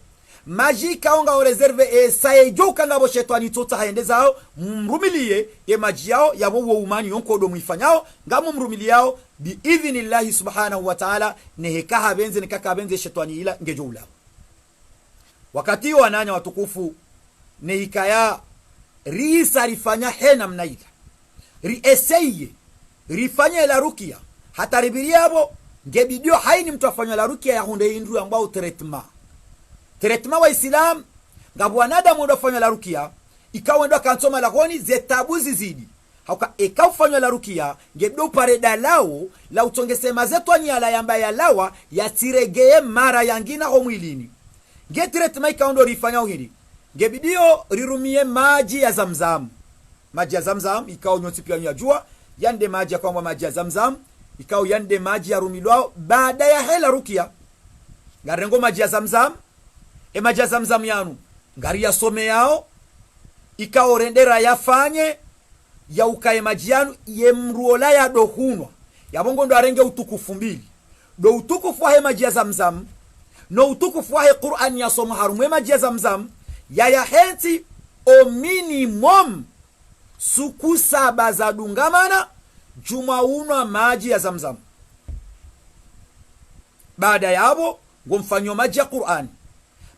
maji kao nga o reserve saejo kanga bo shetani tota haende zao mrumilie ye maji yao yabo wo umani yonko do mwifanyao nga mrumilie yao bi idhnillahi subhanahu wa ta'ala neheka habenze nekaka benze shetani ila ngejoula wakati wananya watukufu nehikaya risa rifanya hena mnaila rieseye rifanya la rukia hata ribiriabo ngebidio haini mtu afanya la rukia ya hunde indru ambao treatment wa islam ngabu wanadamu ndo afanya la rukia ikawa ndo kansoma la honi zetabu zizidi hauka ikafanya la rukia ngebidio pareda lao la utongesema zetwani ala yamba ya lawa yatiregeye mara yangina ho mwilini nge treatment ikawa ndo rifanya hili ngebidio rirumie maji ya zamzam ikawa nyoti pia nyajua yande maji ya kwamba maji ya zamzam ikawa yande maji ya rumilwao baada ya hela rukia ngarengo maji ya zamzam maji ya zamzam yanu ngari ya some yao ikawa rendera yafanye ya ukaye maji yanu ye mruola ya dohunwa ya bongo ndo arenge utukufu mbili do utukufu wa maji ya zamzam no utukufu wa Qur'an ya soma harumwe maji ya zamzam ya henti o minimum suku 7 za dungamana juma unwa maji ya zamzam baada ya hapo ngomfanyo maji ya Qur'ani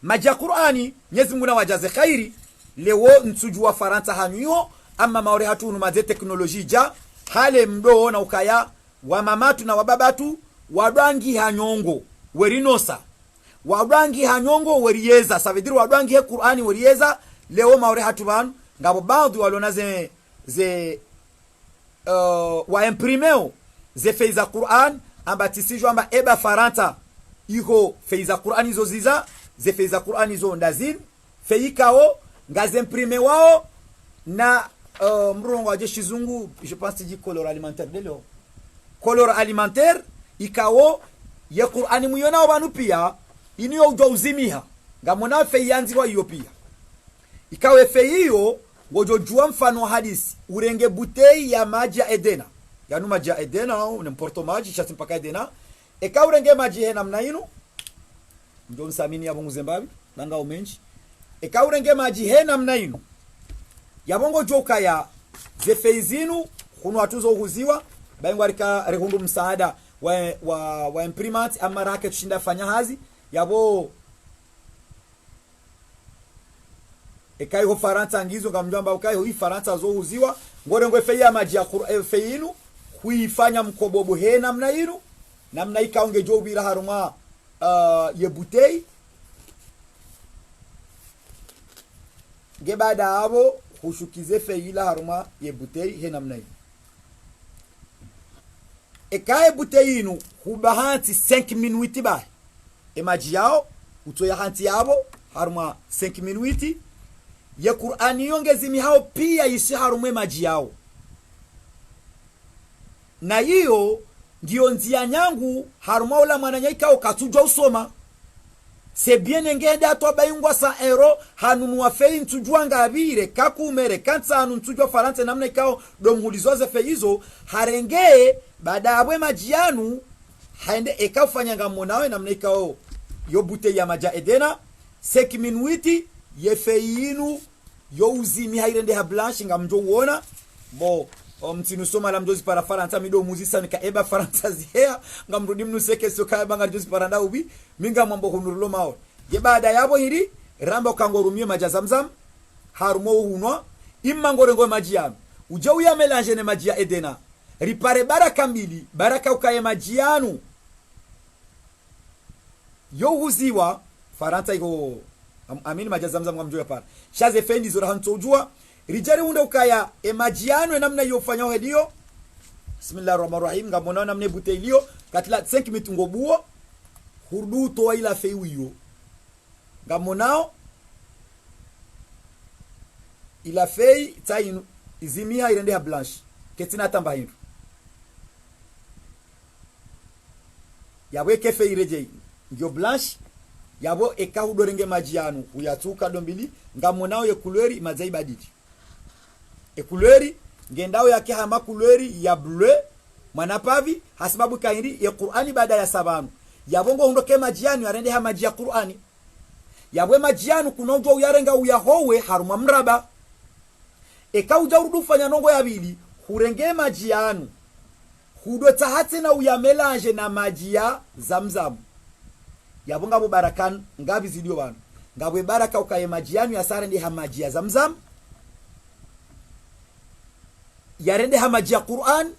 maji ya Qur'ani Mwenyezi Mungu na wajaze khairi lewo nsujua Faransa hanyuyo ama maore hatunu maze teknoloji ja hale mdo na ukaya wa mamatu na wababatu wadwangi hanyongo werinosa wadwangi hanyongo weriyeza savidiri wadwangi he Qur'ani weriyeza leo maore hatubanu ngabo baadhi walona ze wa imprimeo ze feiza Qur'an ambatisijwa amba eba Faransa iho feiza Qur'an izo ziza ze feiza Qur'an izo ndazin feikao ngaze imprime wao na mrongo wa jeshi zungu je pense dit color alimentaire delo color alimentaire ikao ye Qur'ani muyona wabanu pia iniyo ujozimiha ngamona feiyanzi wa hiyo pia ikawe feiyo wojojua mfano hadisi urenge butei ya maji ya Edena yanu maji ya Edena unimporto maji chati mpaka Edena eka urenge maji he namna inu ndio msamini ya bongo Zimbabwe nanga umenji eka urenge maji he namna inu ya bongo joka ya zefeizinu kunu watuzo uhuziwa baingu arika rehundu msaada wa imprimant ama rake tushinda fanya hazi yabo ekai ho Faransa ngizo ngamjamba ukai ho Faransa zo uziwa ngore ngwe feya maji ya feinu kuifanya mkobobo he namna inu namna ikaonge jobira haruma ye butei ge baada abo hushukize feila haruma ye butei he namna inu ekai butei inu hubahanti 5 minuti ba maji yao utoya hanti yabo haruma 5 minuti ya Qur'ani yongezimi hao pia isi harumwe maji yao na hiyo ndio nzia nyangu haruma ula mwananyika ukatujwa usoma sebiene ngenda to bayungwa sa euro hanunu wa fei ntujwa ngabire kakumere kansa anu ntujwa Faransa namna ikao domhulizoze feizo harenge baada abwe maji yanu haende ekafanya ngamonawe namna ikao yo bute ya maja Edena 5 minuti ye feinu yo uzimi hairende ha blanche ngamjo uona bo mtinu soma la mjozi para Faransa mido muzisa nika eba Faransa zihea ngamrudi mnu seke soka banga jozi para nda ubi minga mambo hunurulo mao ye baada yabo hiri ramba kangorumie maja zamzam harumo hunwa imma ngorengo maji ya uje uya melange ne maji ya Edena ripare baraka mbili baraka ukaye maji yanu yo huziwa Faransa iko amini maji zamzam ngamjo yapara shaze fendi zora hantojua rijari unda ukaya majiano namna yofanya hedio bismillahirrahmanirrahim ngamona namne butelio katila 5 mitungo buo hurdu to ila feiwiyo ngamonao ila fei tainu izimia irende ha blanche ketina tamba hindu yabo kefe ireje ngyo blanche yabo ekahudorenge majianu uyatuka dombili ngamonao ye couleur mazai baditi e couleur ngendao yake hama couleur ya bleu mwanapavi hasababu kaindi ya Qur'ani baada ya sabanu yabongo hundoke majianu yarende ha maji ya Qur'ani yabwe majianu kunonjo uyarenga uyahowe haruma mraba ekauja urudufanya nongo yabili hurenge majianu hudo tahati na uyamelange na maji ya Zamzam yabonga bo barakan ngabi zidio bana ngabwe baraka ukaye majianu ya sare ndi ha maji ya Zamzam yarende ha maji ya Qur'an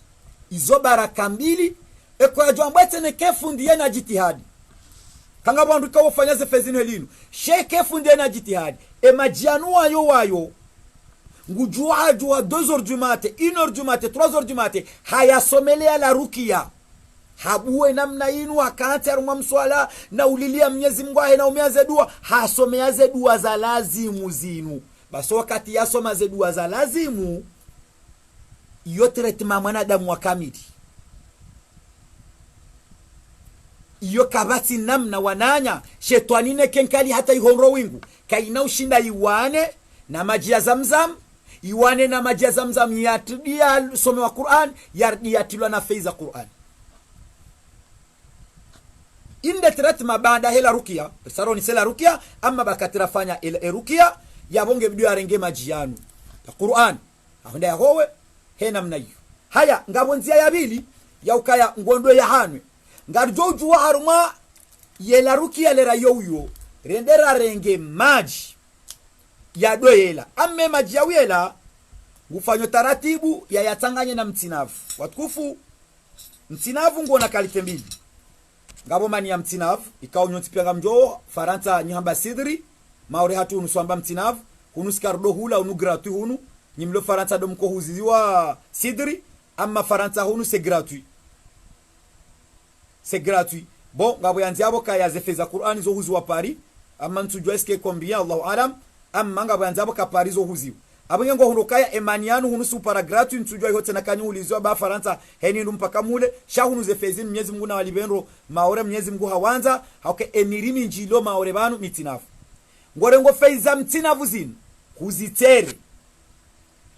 izo baraka mbili eko ya jwambwete ne kefundiye na jitihadi kanga bandu ka wofanya ze fezino elinu sheke fundiye na jitihadi e majianu wayo ngujua 2h du matin 1h du matin 3h du matin haya somelea la rukia habuwe namna inu akante arumwa mswala na ulilia Mwenyezi Mungu ahe na umeaze dua hasomea ze dua za lazimu zinu basi wakati yasoma ze dua za lazimu iyo treatment mwanadamu wa kamili iyo kabati namna wananya shetani kenkali hata ihonro wingu kaina ushinda iwane na maji ya Zamzam iwane na maji ya Zamzam yatidia some wa Qur'an yatilwa na feiza Qur'an inde treatment baada hela rukia saroni sela rukia amma bakatira fanya rukia yabonge bidio arenge maji yanu ya Qur'an ahonda yahowe hena mnayo haya ngabonzia ya bili ya ukaya ngondo ya hanwe ngarjoju wa haruma yela rukia lera yoyo rendera renge maji ya doyela amme maji ya wela ngufanyo taratibu ya yatanganye na mtinavu watukufu mtinavu ngona kalite mbili ngabo mani ya mtinavu ikao nyonti pia ngamjo faranta nyamba sidri maore hatu unuswamba mtinavu unusikardo hula unu gratuit hunu nimlo faranta dom ko huziwa sidri amma faranta hunu c'est gratuit bon ngabo yanzi abo kaya zefeza Qur'ani zo huziwa Paris amma ntujwa eske combien Allahu alam amma ngabo yanzi abo ka Paris zo huziwa abonge ngo hundokaya emanianu hunu super gratuit ntujwa yote na kanyu ulizwa ba faranta heni mpaka mule shahunu zefezin Mwenyezi Mungu na walibenro maore Mwenyezi Mungu hawanza hauke emirimi njilo maore banu mitinafu ngorengo feiza mtinavu zinu kuzitere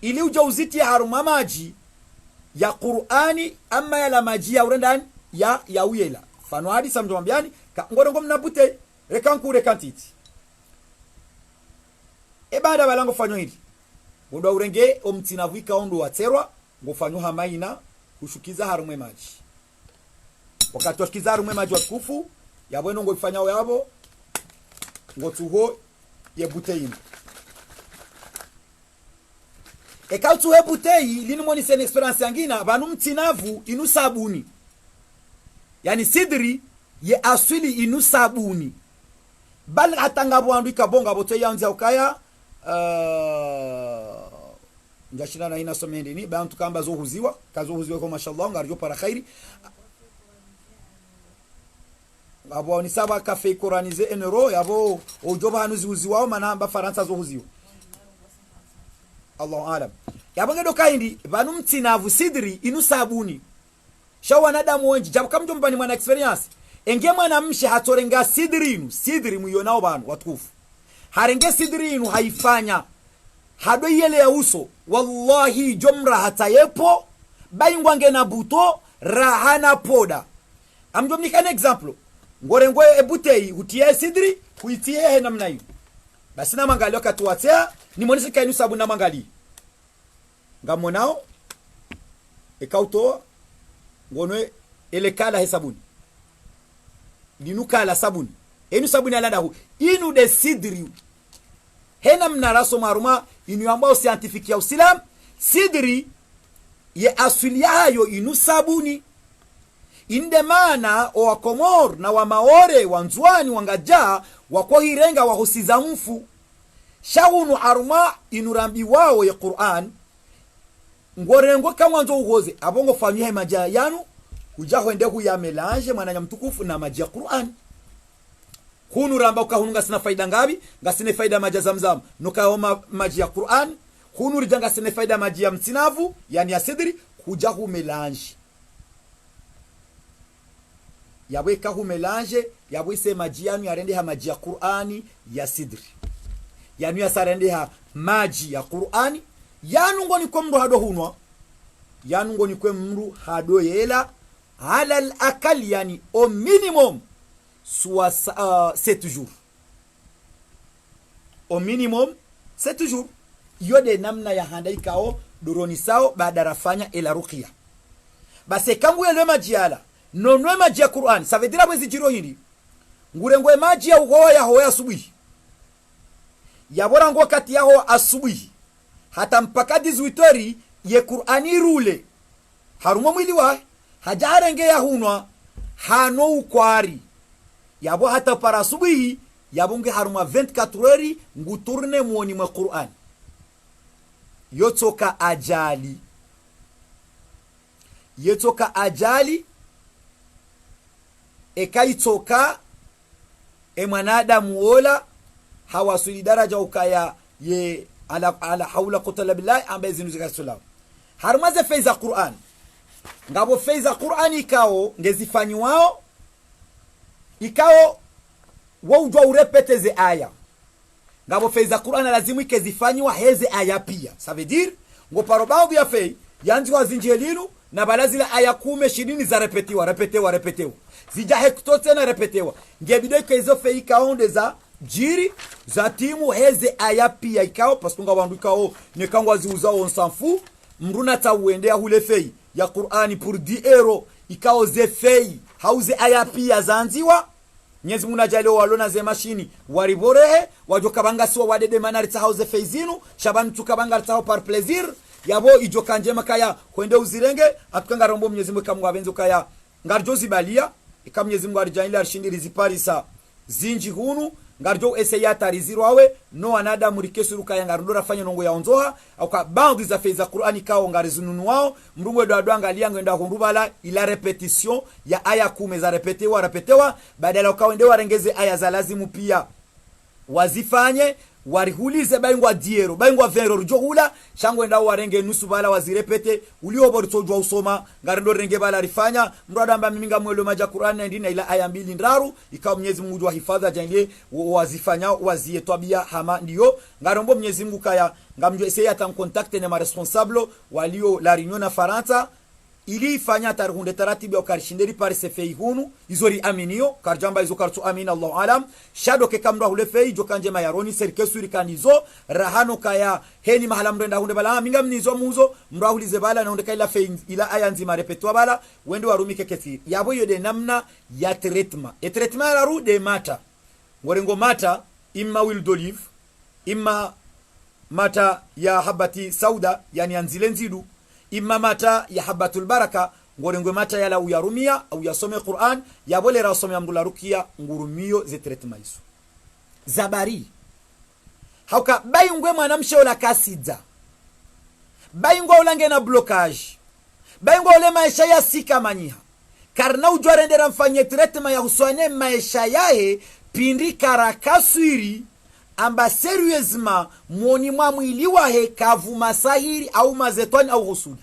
ili uja uzitie haruma maji ya Qur'ani amma ya la maji ya urendani ya uyela fano hadi samjomambiani ngorengo mnabute rekankure kantiti baada balango fanyo hili ngodo urenge omtinavu ikaondo waterwa ngofanyo hamaina kushukiza harumwe maji wakati washikiza harumwe maji watukufu yabweno ngo ifanya yabo ngotuho yebuteino ekautu hebutei lini moni sen experience yangina banu mtinavu inu sabuni yani sidri ye aswili inu sabuni bal atanga bwandu ikabonga bote yanza ukaya ngashina na ina somende ni bantu kamba zo huziwa kwa mashallah ngarjo para khairi abo ni saba cafe coranize enero yabo ojoba hanuzi huziwa manamba faransa zo huziwa Allahu alam yabonge dokaindi banu mtinavu sidri inu sabuni shawa nadamu wenji jabu kamjombani mwana experience enge mwana mshe hatorenga sidri muyonao banu watukufu harenge sidri inu haifanya hado yele ya uso wallahi jomra hatayepo baingwange na buto rahana poda amjomni kan example ngorengwe ebutei hutie sidri huitie he namna hiyo basi na mangali wakati watea ni monisi kainu sabuni na mangali ngamonao ekauto ngonwe ele kala he sabuni linu kala sabuni enu sabuni alanda hu inu de sidri hena mnaraso maruma inu ambao scientifique ya usilam sidri ye asili yayo inu sabuni inde maana o wakomor na wa maore wanzwani wangaja wako hirenga wahusiza mfu shawunu aruma inu rambi wao ya Qur'an ngorengo kama nzo ugoze abongo fanywe maja yanu ujaho ende ku ya melange mwana mtukufu na maji ya Qur'an hunu ramba ukahununga sina faida ngabi ngasine faida maji ya Zamzam nukaoma maji ya Qur'an hunu rijanga sina faida maji ya mtinavu yani ya sidri kujahu melange yabwe kahu melange yabwe se maji yanu yarende ha maji ya Qur'ani ya sidri yanu yasarende ha maji ya Qur'ani yanu ngoni kwa mru hado hunwa yanu ngoni kwa mru hado yela ala al-akal yani au minimum soit 7 jours au minimum 7 jours yode namna ya handaikao duroni sao baada rafanya ila ruqya basi kangu yele majiala nonwe maji ya Qur'an ça veut dire mwezi jiro hili ngurengwe maji ya uhoa ya hoya asubuhi yabora ngo kati yaho asubuhi hata mpaka 18h ye Qur'ani rule harumo mwili wa hajarenge ya hunwa hano ukwari yabo hata para asubuhi yabunge haruma 24 heures nguturne muoni mwa Qur'an yotoka ajali ekaitoka mwanadamu wola hawasuli daraja ukaya ye ala haula qutala billahi ambaye zinuzika salam harumaze feiza Qur'an ngabo feiza Qur'an ikao ngezifanywa ikao waujwa urepeteze aya ngabo feiza Qur'an lazimu ikezifanywa heze aya pia ça veut dire ngo parobao ya fei yanzi wa zinjelinu na balazila aya 10-20 za repetewa zija hektote na repetewa ngebide kezo fei kaonde za jiri za timu heze aya pia ikao pasunga wandu ikao nekangwa ziuzao on s'en fout mruna tawendea hule fei ya Qur'ani pour 10 euros ikao ze fei hauze aya pia zanziwa Nyezi Mungu najaliwa walona ze mashini wariborehe wajoka banga siwa wadede manarita hauze fei zinu shabani tukabanga ritao par plaisir yabo ijoka njema kaya kwende uzirenge atukanga rombo Mwenyezi Mungu kamwa benzo kaya ngarjozi balia ika Mwenyezi Mungu arjanile arshindiri ziparisa zinji hunu ngarjo eseyata rizirwawe no anada murikesu kaya ngarundora fanya nongo ya onzoha au ka bandi za feiza Qur'ani kao ngarizununu wao mrungwe do adwanga lianga hundubala ila repetition ya aya 10 za repetewa badala ukaende warengeze aya za lazimu pia wazifanye warihulize baingwa diero baingwa 20 rujohula shangwe ndao warenge nusu bala wazirepete uliobortojwa usoma ngarindo renge bala rifanya mrada amba miminga mwelo maja Qur'an ndina ila aya 2 ndaru ikawa Mwenyezi Mungu wa hifadha jangie wazifanya wazietwabia hama ndio ngarombo Mwenyezi Mungu kaya ngamjo essayer atan contacte na ma responsable walio la reunion na Faransa ili fanya tarhunde taratibu ya karishinderi pare sefei hunu izori aminio karjamba izo kartu amina Allah alam shado ke kamra hule fei jokanje mayaroni serikesuri kanizo rahano kaya heni mahala mrenda hunde bala minga mnizo muzo mrahulize bala na hunde kaila fei ila aya nzima repetwa bala wende warumike kesi yabo yode namna ya treatment treatment la ru de mata ngorengo mata imma wil d'olive imma mata ya habati sauda yani anzile nzidu imma mata ya habatul baraka ngorengwe mata yala uyarumia au yasome Qur'an yabole rasome amdula rukia ngurumio ze treatment iso zabari hauka bayungwe mwanamshe ola kasida bayungwe ulange na blocage bayungwe ole maisha ya sika manyiha karna ujwarendera mfanye treatment ya uswane maisha yae pindi karakaswiri amba seriousement mwoni mwa mwili wahe kavu masahiri au mazetoni au husudi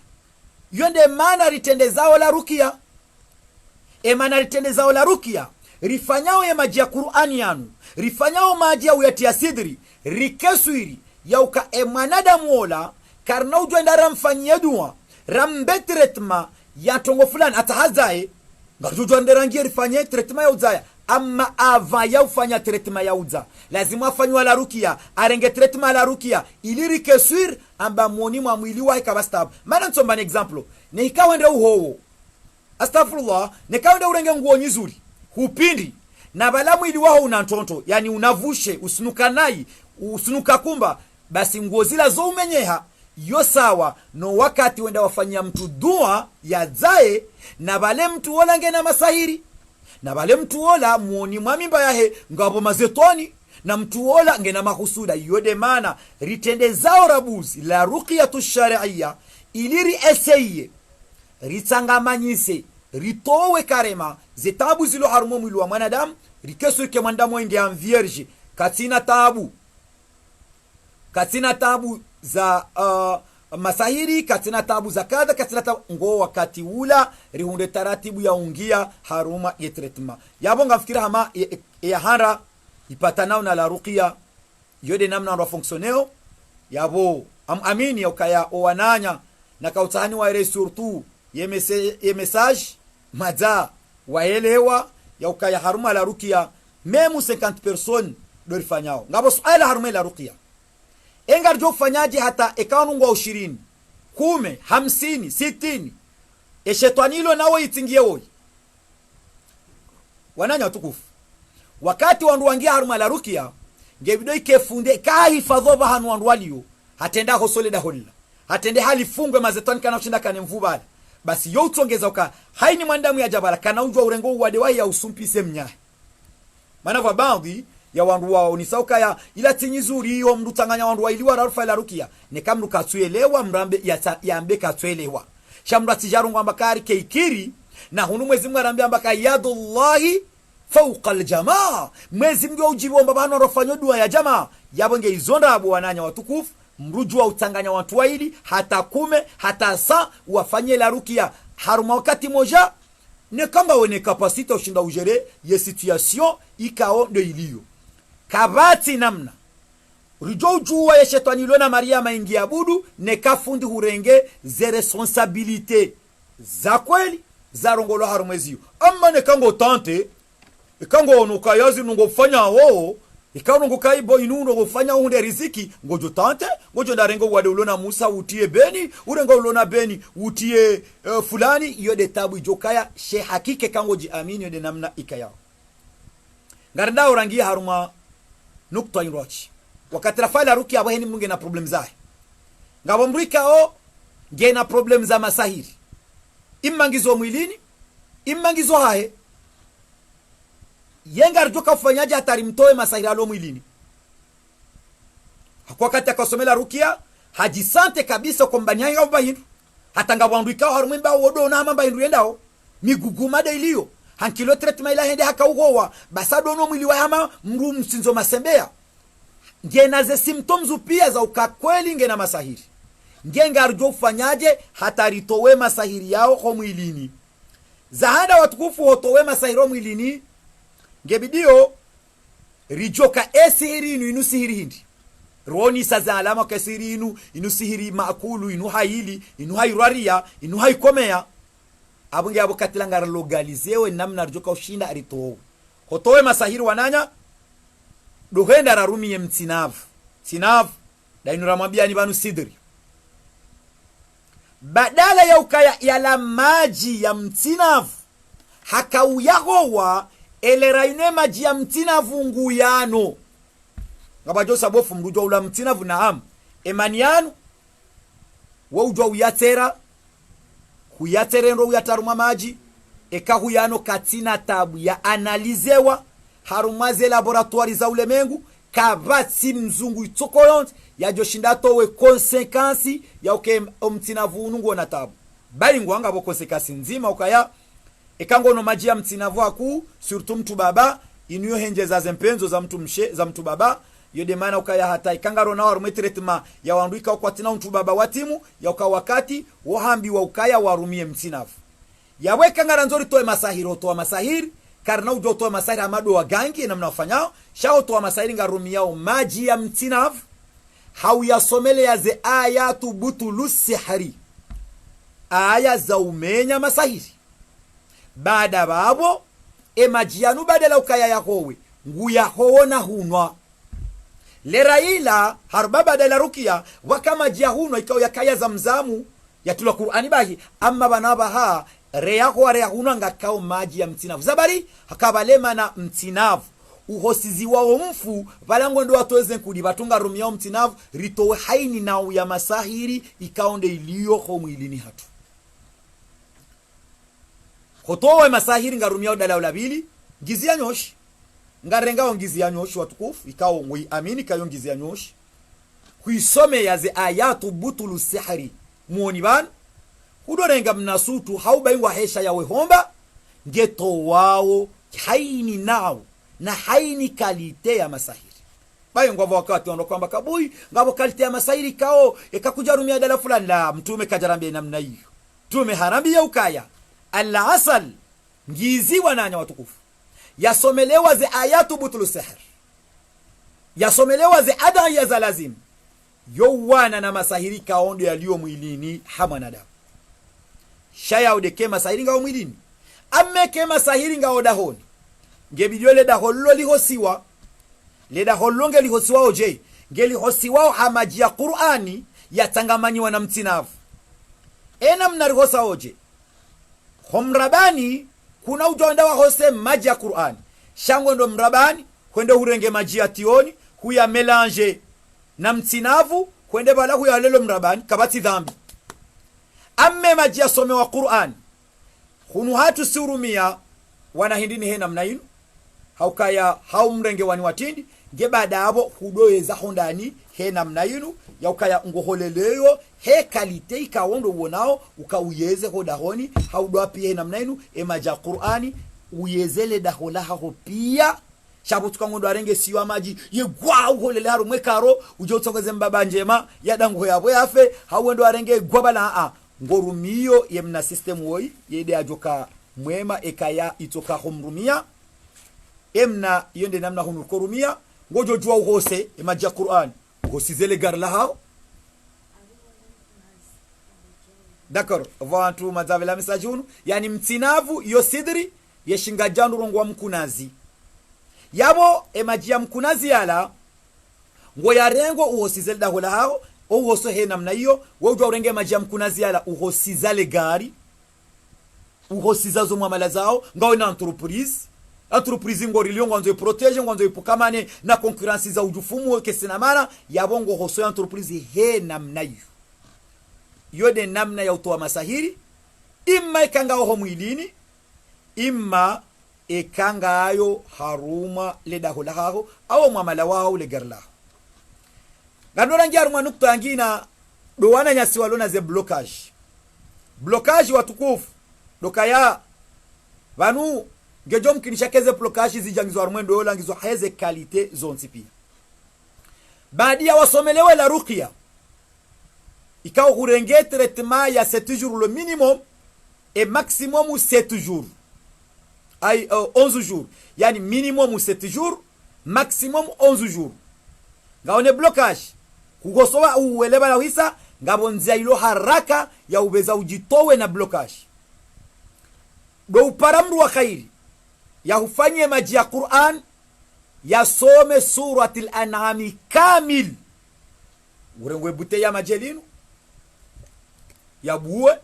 yonde mana ritendezao la rukia mana ritendezao la rukia rifanyao ya maji ya Qur'ani yanu rifanyao maji ya uyatia sidri rikeswiri ya uka mwanadamu ola karna ujwenda ramfanyia dua rambe tretma ya tongo fulani atahazae ngarujwa nderangie rifanye tretma ya uzaya amma ava ya ufanya treatment ya uza lazima afanywa la rukia arenge treatment la rukia iliri kesur amba mwoni mwa mwili wa ikabastab mana nsomba ni example ne ikawende uhowo astaghfirullah ne kawende urenge nguo nyizuri hupindi na bala mwili wao unantonto yani unavushe usunuka nai usunuka kumba basi nguo zila zo umenyeha yo sawa no wakati wenda wafanyia mtu dua ya zae na bale mtu wolange na masahiri na bale mtu wola muoni mwamimba yahe ngabo mazetoni na mtu wola ngena mahusuda yode mana ritende zao rabuzi la ruqyatu shar'iyya iliri eseye ritsangamanyise ritowe karema zetabu zilo harumo mwili wa mwanadamu rikesuke mwandamo inge am vierge katina tabu za masahiri katina tabu zakada katina tabu ngo wakati ula rihunde taratibu ya ungia haruma ye treatment yabo ngafikira hama ya hara ipatanao na la ruqya yode namna ndo fonctionneo yabo amini ukaya owananya na kautani wa ile surtout ye message madza waelewa ya ukaya haruma la ruqya meme 50 personnes dorifanyao ngabo suala haruma la ruqya engar jo fanyaje hata ekanungo 20 10 50 60 eshetwanilo nawo itingie woi wananya tukufu wakati wandu wangia haruma la ruqya ngebido ikefunde kahifadhoba hanu wandu walio hatenda hosole da holla hatende hali fungwe mazetani kana ushinda kane mvubala basi yo utongeza uka haini mwandamu ya jabala kana ujwa urengo uwadewahi ya usumpise mnyahe maana kwa baadhi ya wandu wao ni sauka ya ila tinyizuri hiyo mdu tanganya wandu wa iliwa rarufa ila rukia ne kamru katuelewa mrambe ya ambe katuelewa shamru atijarungu ambakari keikiri na hunu mwezi mungu arambe ambaka yadullahi fauqa aljamaa mwezi mungu ujibu mbabano rofanyo dua ya jamaa yabonge izonda abu wananya watukufu mruju wa utanganya watu wa ili hata 10 hata sa wafanye la rukia haruma wakati moja ne kamba wene kapasite ushinda ujere ye situation ikao ndo iliyo kabati namna rijo juwa ya shetani lona Maria maingi abudu ne kafundi hurenge ze responsabilité za kweli za rongolo harumezio amma ne kango tante ikango onukayazi nungofanya wao ikawa nungokaibo inuno gofanya hunde riziki ngojo tante ngojo ndarengo wade ulona Musa utie beni urengo ulona beni utie fulani yode tabu jokaya she hakike kango ji amini yode namna ikayao ngarda orangia haruma nukta inrochi wakati rafala ruki abaheni munge na problem zae ngabombrika o ngena problem za masahiri imangizo mwilini imangizo hae yenga arjoka ufanyaje hatari mtoe masahiri alo mwilini wakati akasomela rukia hajisante kabisa kwa mbanyanga ubahindu hata ngabwandika harumimba wodo na mamba hindu yendao miguguma da iliyo hankilo treatment ila hende haka ugowa basado no mwili wa hama mru msinzo masembea ngena ze symptoms upia za ukakweli ngena masahiri ngenga arjo ufanyaje hatari towe masahiri yao kwa mwilini zahada watukufu hotowe masahiri mwilini ngebidio rijoka esihiri inu sihiri hindi roni saza alama kasiri inu sihiri maakulu inu haili inu hairwaria inu haikomea abunge abo katilanga logalizewe namna rijoka ushinda aritowe hotowe masahiri wananya duhenda rarumi ye mtinavu dainu ramabia ni banu sidri badala ya ukaya yala maji ya mtinavu haka uyagowa elera ine maji ya mtinavu nguyano ngabajo sabofu mrujwa ula mtinavu naam emaniano wujwa uyatera huyaterendo uyataruma maji eka huyano katina tabu ya analizewa harumaze laboratoire za ulemengu kabati mzungu itokolont ya joshinda towe konsekansi ya uke mtinavu unungu na tabu bali ngwanga bo konsekansi nzima ukaya ekango no maji ya mtinavu aku surtout mtu baba inuyo henje za zempenzo za mtu mshe za mtu baba yode maana ukaya hata ikangaro na warume treatment ya wanduika kwa tina mtu baba watimu ya uka wakati wahambi wa ukaya warumie mtinavu yaweka ngara nzori toe masahiri toa masahiri karna ujo toa masahiri amado wa gangi na mnafanyao shao toa masahiri ngarumiao maji ya mtinavu hau yasomele ya ze ayatu butulu sihari aya za umenya masahiri baada babo emajianu badala ukaya yahowe nguya hoona hunwa leraila harba badala rukia wakama jia hunwa ikao yakaya zamzamu ya tula Qur'ani bahi amma banabaha reyaho wa reyahunwa ngakao maji ya mtinavu zabari hakabalema na mtinavu uhosizi wao mfu balango ndo watoeze kudi batunga rumiao mtinavu ritowe haini na ya masahiri ikaonde iliyo mwilini hatu hotowe masahiri ngarumiao dala ulabili ngizia nyoshi ngarenga ngizia nyoshi watukufu ikao ngui amini kayo ngizia nyoshi kuisome ya ze ayatu butulu sihari muoni bana udorenga mnasutu haubaingwa hesha yawe homba ngeto wao haini nao na haini kalite ya masahiri bayo ngwa wakati ono kwamba kabui ngabo kalitia masairi kao ikakuja rumia dala fulani la mtume kajarambia namna hiyo mtume harambia ukaya al-asal ngizi wananya watukufu yasomelewa ze ayatu butulu sihr yasomelewa ze adaya za lazim yowana na masahiri kaondo yaliyo mwilini hamana damu shaya udeke masahiri ngao mwilini ameke masahiri ngao dahoni ngebidio le dahollo lihosiwa le dahollo ngelihosiwa oje ngelihosiwa hamaji ya Qur'ani yatangamanywa na mtinavu ena mnarihosa oje homrabani kuna ujonda wa hose maji ya Qur'ani shangwe ndo mrabani kwende hurenge maji ya tioni huya melange na mtinavu kwende bala huya lelo mrabani kabati dhambi amme maji ya some wa Qur'ani hunu hatu surumia wanahindini he namna inu haukaya haumrenge wani watindi ngebada abo hudoeza hondani he namna inu yaukaya ngoholeleyo he kalite ikawondo wonao ukauyeze hodahoni haudoa pia he namna inu emaja Qur'ani uyezele dahola haho pia shabu tukangondo arenge siwa maji yegwa uholele haru mwekaro uje utongeze mbaba njema yadango yabo yafe hauendo arenge gwabala ngorumiyo yemna system woi yede ajoka mwema ekaya itoka humrumia emna yende namna hunukorumia ngojo jua uhose emaja Qur'an uhosizele garla hao d'accord vantu mazavela message yani mtinavu yo sidri yeshinga jandu rongwa mkunazi yabo emaji mkunazi yala ngo yarengo uhosizele dahola hao uhoso he namna hiyo wewe urenge maji mkunazi yala uhosizale gari uhosizazo mwamala zao ngao na entreprise ngori liyo ngwanzo protege ngwanzo ipukamane na concurrence za ujufumu kesina mara yabongo hoso ya entreprise he namna hiyo yode namna ya utoa masahiri imma ikanga ho mwilini imma ikanga ayo haruma le dahola hao au mwamala wao le garla ganora ngiaru manukto angina do wana nyasi walona ze blocage watukufu dokaya vanu ngejom kinishakeze blocage zijangizwa rumendo yola ngizwa heze kalite zonsi pia badia wasomelewe la ruqya ikao hurenge traitement ya 7 jours le minimum et maximum 7 jours ay 11 jours yani minimum 7 jours maximum 11 jours ngaone blocage kugosowa uweleba na hisa ngabonzia ilo haraka ya ubeza ujitowe na blocage do uparamru wa khairi ya hufanye maji ya Qur'an yasome suratul an'am kamil urengwe bute ya majelinu ya buwe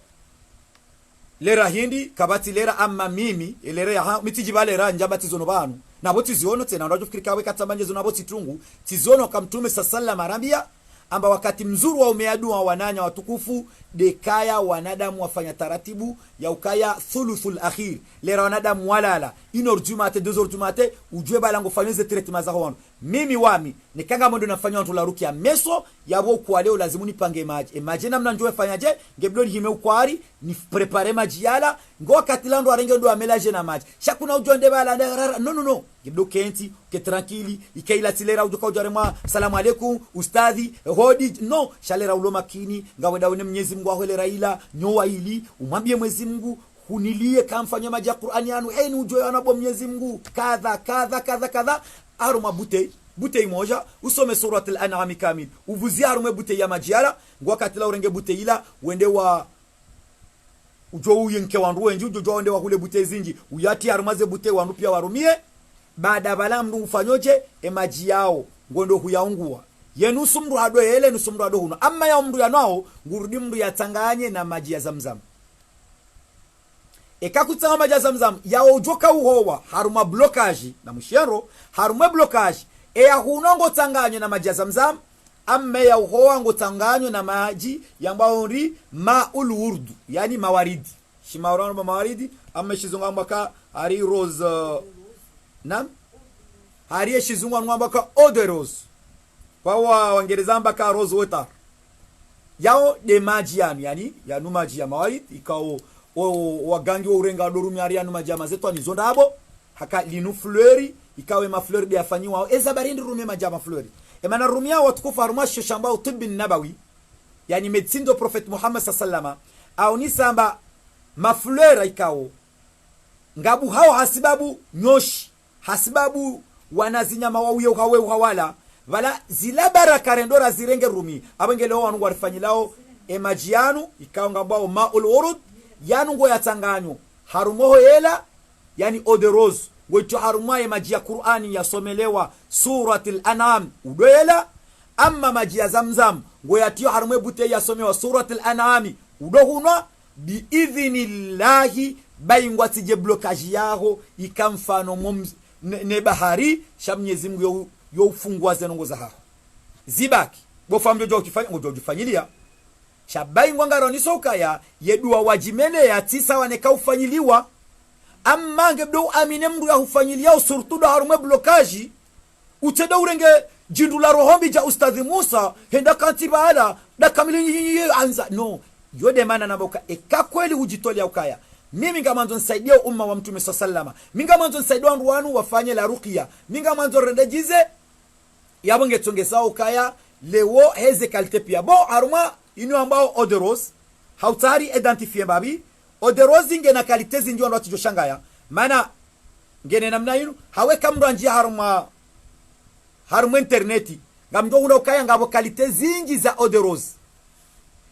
lera hindi kabati lera amma mimi elera ya mitijibalera njabati zono banu na boti ziono tena ndajo fikirika we katamanje zono boti tungu tizono kamtume sallallahu arabia amba wakati mzuru wa umeadua wananya watukufu dekaya wanadamu wafanya taratibu ya ukaya thuluthul akhir lera wanadamu walala inorjumate dozorjumate ujwe balango fanyeze treatment za hono mimi wami nikanga mondo nafanya watu la rukia meso yabo kwa leo lazima nipange maji maji namna njoe fanyaje ngebdoni hime ukwari ni prepare maji yala ngo wakati lando arenge ndo amelaje na maji shakuna ujonde bala no ngebdo kenti ke tranquili ikaila tilera ujoka ujarema salamu alaykum ustadhi hodi no shalera ulo makini ngaweda one Mwenyezi Mungu ahole raila nyoa ili umwambie Mwenyezi Mungu hunilie kamfanya maji ya Qur'ani yanu heni ujoe anabo Mwenyezi Mungu kadha aruma bute moja usome suratul an'am kamil uvuzi aruma bute ya majiala wakati la urenge bute ila wende wa ujo uyenke wandu wenji ujo wende wa kule bute zinji uyati arumaze bute wandu pia warumie baada bala mndu ufanyoje maji yao ngondo huyaungua yenusu mndu hado ele nusu mndu hado huno amma ya mndu yanao ngurudi mndu yatanganye na maji ya Zamzam ekakutanga maji ya Zamzam ya ujoka uhowa haruma blocage na mshero haruma blocage ya hunongo tanganye na maji ya Zamzam amma ya uhowa ngo tanganye na maji yambao ri maul wurdu yani mawaridi shimaurano mawaridi amma shizunga mbaka ari rose nam hari shizunga mbaka eau de rose kwa Waingereza mbaka rose water yao de maji yani yanu maji ya mawaridi ikao wagangi wa urenga dorumi arianu majama zetu anizonda abo haka linu fleuri ikawe ma fleur de afanyiwa eza barindi rume majama fleuri emana rumia watukufu haruma shamba utibbi nabawi yani medicine do prophet Muhammad sallallahu au ni samba mafleur ikao ngabu hao hasibabu nyoshi hasibabu wanazinyama wauye hawe hawala wala zila baraka rendora zirenge rumi abengele wanu warifanyilao emajianu ikao ngambao maul urud yanu ngo yatanganyo harumoho yela yani eau de rose ngoito harumaye maji ya Qur'ani yasomelewa suratul an'am udoela amma maji ya zamzam ngo yatio harumwe bute yasomewa suratul an'am udohunwa bi idhnillahi bayingwa tije blocage yaho ikamfano ne bahari shamnyezi Mungu yo ufungwa zenongo za haho zibaki bofamjo jo jifanyilia shabai ngwangaro ni soka ya yedua wajimene ya tisa waneka ufanyiliwa amma ngebdo amine mru ya ufanyilia usurtudo harume blokaji uteda urenge jindu la rohombi ja ustadhi Musa henda kanti baada da kamili anza no yode mana naboka ekakweli ujitolea ukaya mimi ngamanzo nisaidia umma wa mtume sallama minga manzo nisaidia wanu wafanye la ruqya minga manzo rendejize yabonge tongesa ukaya lewo heze kalite pia bo haruma inu ambao oderos hautari identifier babi oderos inge na kalite zinjo ndo tujoshangaya maana ngene namna yinu haweka mndo njia haruma interneti ngamdo unokaya ngabo kalite zingi za oderos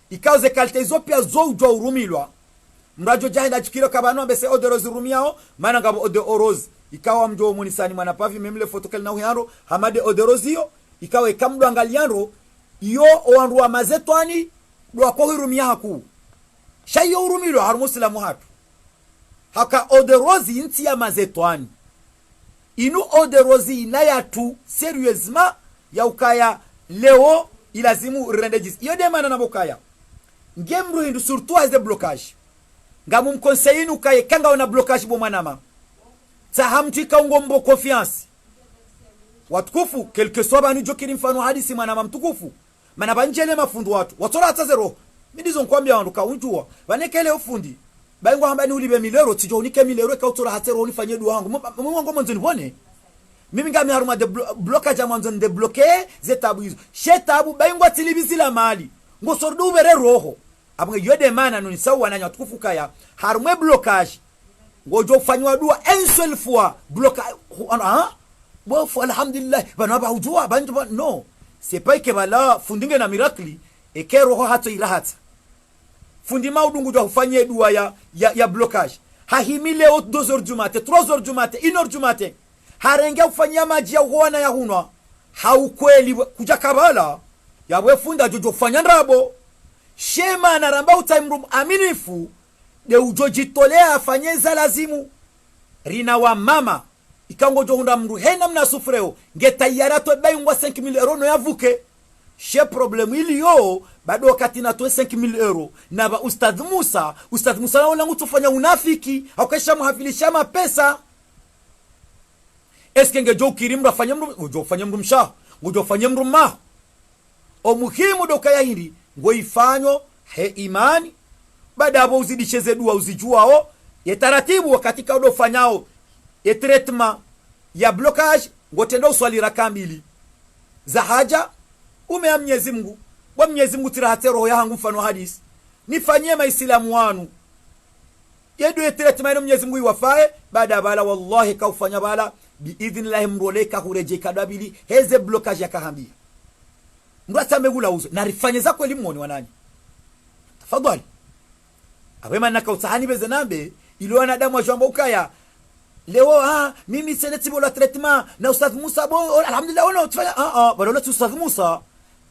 ikauze kalite zo pia zo ujo urumilwa mrajo jahida chikiro kabano bese oderos rumiao maana ngabo oderos ikawa mjo munisani mwana pavi memle fotokali na uharo hamade oderosio ikawa kamdo angalianro iyo oanruwa mazetwani dwa ko hirumia haku shayo urumilo har muslimu hatu haka oderosi inti ya mazetwani inu oderosi inayatu seriousement ya ukaya leo ilazimu rendejis iyo de mana nabokaya ngemru hindu surtout as de blocage ngamu mkonseyinu kaye kanga ona blocage bo manama sa hamti kaungombo confiance watukufu quelque soit banu jokiri mfano hadisi manama mtukufu mana banjele mafundu watora atazero midizo nkwambia wandu kaunjua banekele ufundi baingwa hambani ulibe milero tijo unike milero ka utora hatero unifanye dua wangu mwangu mwanzo nibone mimi ngami haruma de blocage mwanzo de bloquer zetabu hizo shetabu baingwa tilibisila mali ngosordu bere roho abwe yode mana nuni sawa nanya watukufu kaya harumwe blocage ngojo fanywa dua un seul fois blocage bon alhamdulillah bana ba ujua bantu no c'est pas que bala fundinge na miracle et que roho hato ilahata fundi maudungu do ufanye dua ya blocage hahimile au 2 heures du matin 3 heures du matin 1 heure du matin harenge ufanya maji ya uona ya hunwa haukweli kuja kabala yawe funda jojo ufanya ndabo shema na ramba utaimrum aminifu de ujojitolea afanyeza lazimu rina wa mama ikango johunda mru hena mna sufreo ngetayara to bayungwa 5000 euro no yavuke she problem ili yo bado wakati na to 5000 euro na ba ustadh Musa na wala ngutufanya unafiki akesha muhafilisha mapesa eske ngejo kirimru afanya mru ujofanya mru msha ujofanya mru ma o muhimu doka ya hili ngoifanyo he imani baada abo uzidisheze dua uzijuao ye taratibu wakati ka udofanyao ye treatment ya blocage ngotenda uswali rakambili za haja umea Mwenyezi Mungu wa Mwenyezi Mungu tirahate roho yangu mfano hadisi nifanyie maislamu wanu yedu ye treatment ya Mwenyezi Mungu iwafae baada bala wallahi kaufanya bala biidhnillah mroleka hureje kadabili heze blocage yakahambia ngwata megula uzo na rifanye zako elimoni wanani tafadhali awema naka utahani bezenambe iliona damu wa jamba ukaya leo mimi senetibo la traitement na ustadh Musa bo alhamdulillah ona utfanya bado la ustadh Musa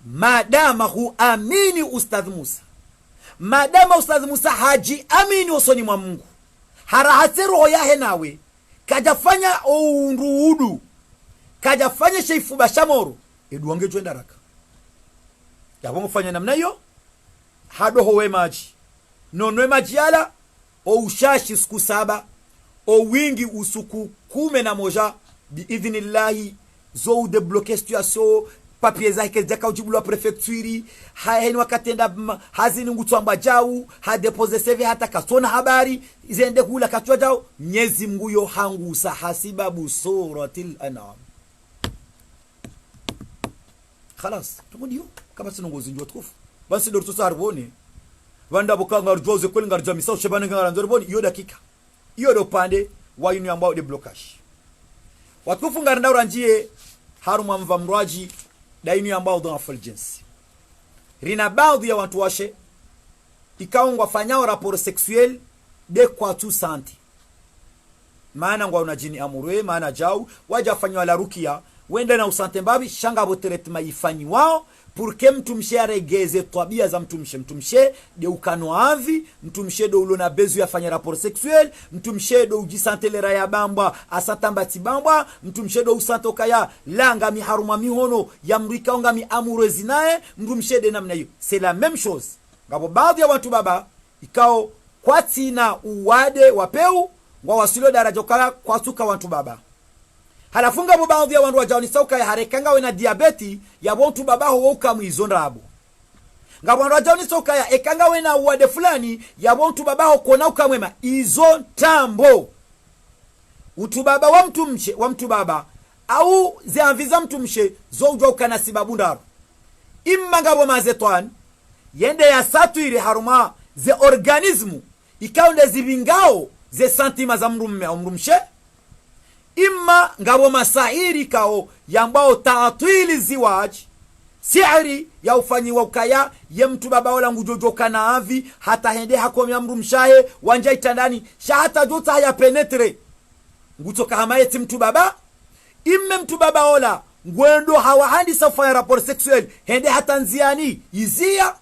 madama hu amini ustadh Musa madama ustadh Musa haji amini usoni mwa Mungu harahate roho yahe nawe kajafanya unruudu kajafanya sheifu bashamoro eduange jwenda raka yabo mfanya namna hiyo hado howe maji nonwe maji yala o ushashi siku 7 o wingi usuku 11 biidhnillahi zo de bloquer situation papier zake zaka ujibulwa prefecture haeni wakatenda hazini ngutwamba jau ha deposit CV hata kasona habari izende kula katwa jau Mwenyezi Mungu yo hangusa hasibabu suratil an'am khalas tumundio kama sinongozi ndio tukufu basi ndo tusarvoni vanda bokanga rjoze kwenga rjamisa shebana ngara nzorboni iyo dakika iyo do pande wa yinu ambao de blocage watukufu ngaranda uranjie haruma mvamrwaji da yinu ambao do afaljensi rina baadhi ya watu washe ikaungwa fanyao rapport sexuel de kwa tu santi maana ngwa unajini amurwe maana jau waja fanywa la rukia wenda na usante mbabi shanga boteretma ifanyi wao purke mtumshe aregeze tabia za mtumshe de ukano avi mtumshe do ulona bezu ya fanya rapport sexuel mtumshe do ujisantelera ya bamba asatamba tibamba mtumshe do usantoka ya langa miharuma mihono ya mrika onga mi amurwe zinae mtumshe de namna hiyo c'est la même chose ngabo baadhi ya watu baba ikao kwati na uwade wapeu ngwa wasilo daraja kala kwatuka watu baba halafunga bo baadhi ya wandu wajao ni sauka ya harekanga we na diabeti ya wontu baba ho ukamwizonrabo ngabo wandu wajao ni sauka ya ekanga we na uwade fulani ya wontu baba ho kona ukamwema izo tambo utu baba wa mtu baba au zianviza mtumshe zo ujwa ukana sibabu ndaro imma ngabo mazetwan yende ya satu ile haruma ze organismu ikaunde zibingao ze santima za mrumshe imma ngabo masairi kao yambao taatwili ziwaj siari ya ufanyi wa ukaya ye mtu baba wala ngujojoka na avi hata hende hakomi mrumshahe wanja itandani shahata jota ya penetre ngutoka hamayeti mtu baba imme mtu baba wala ngwendo hawahandi safa ya rapport sexuel hende hata nziani izia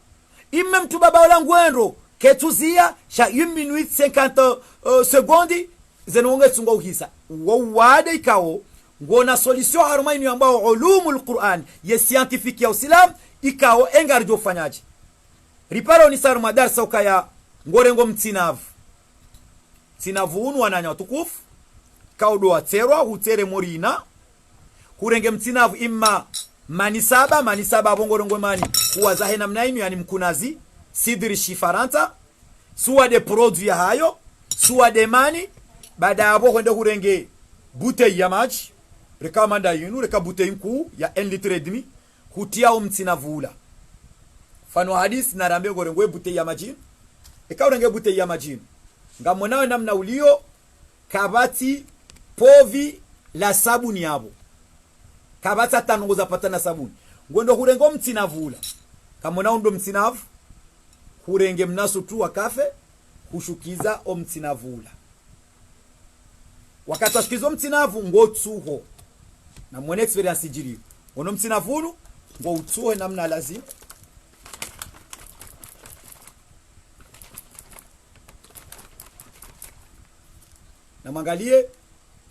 imme mtu baba wala ngwendo ketuzia sha 1 minute 50 secondi zenonge tsunga uhisa wawade ikao ngona solution haruma inu ambao ulumul Qur'an ye scientifique ya Islam ikao engarjo fanyaji riparo ni saru madarsa ukaya ngorengo mtinavu unu wananya tukufu kaudo aterwa utere morina kurenge mtinavu imma manisaba bongorongo mani kuwa zahe namna inu yani mkunazi sidri shifaranta suwa de produit ya hayo suwa de mani baada hapo kwenda kurenge bouteille ya maji reka manda yinu reka bouteille nku ya 1 litre et demi kutia umtina vula fano hadisi na rambe gorengwe bouteille ya maji reka urenge bouteille ya maji ngamonawe namna ulio kabati povi la sabuni yabo kabata tanongoza patana sabuni ngondo kurengo mtina vula kamona ndo mtinavu kurenge mnaso tu wakafe kushukiza omtinavula wakati ashikizo mtinavu ngotsuho na mwene experience jiri ono mtinavulu ngo utsuhe namna lazima na mangalie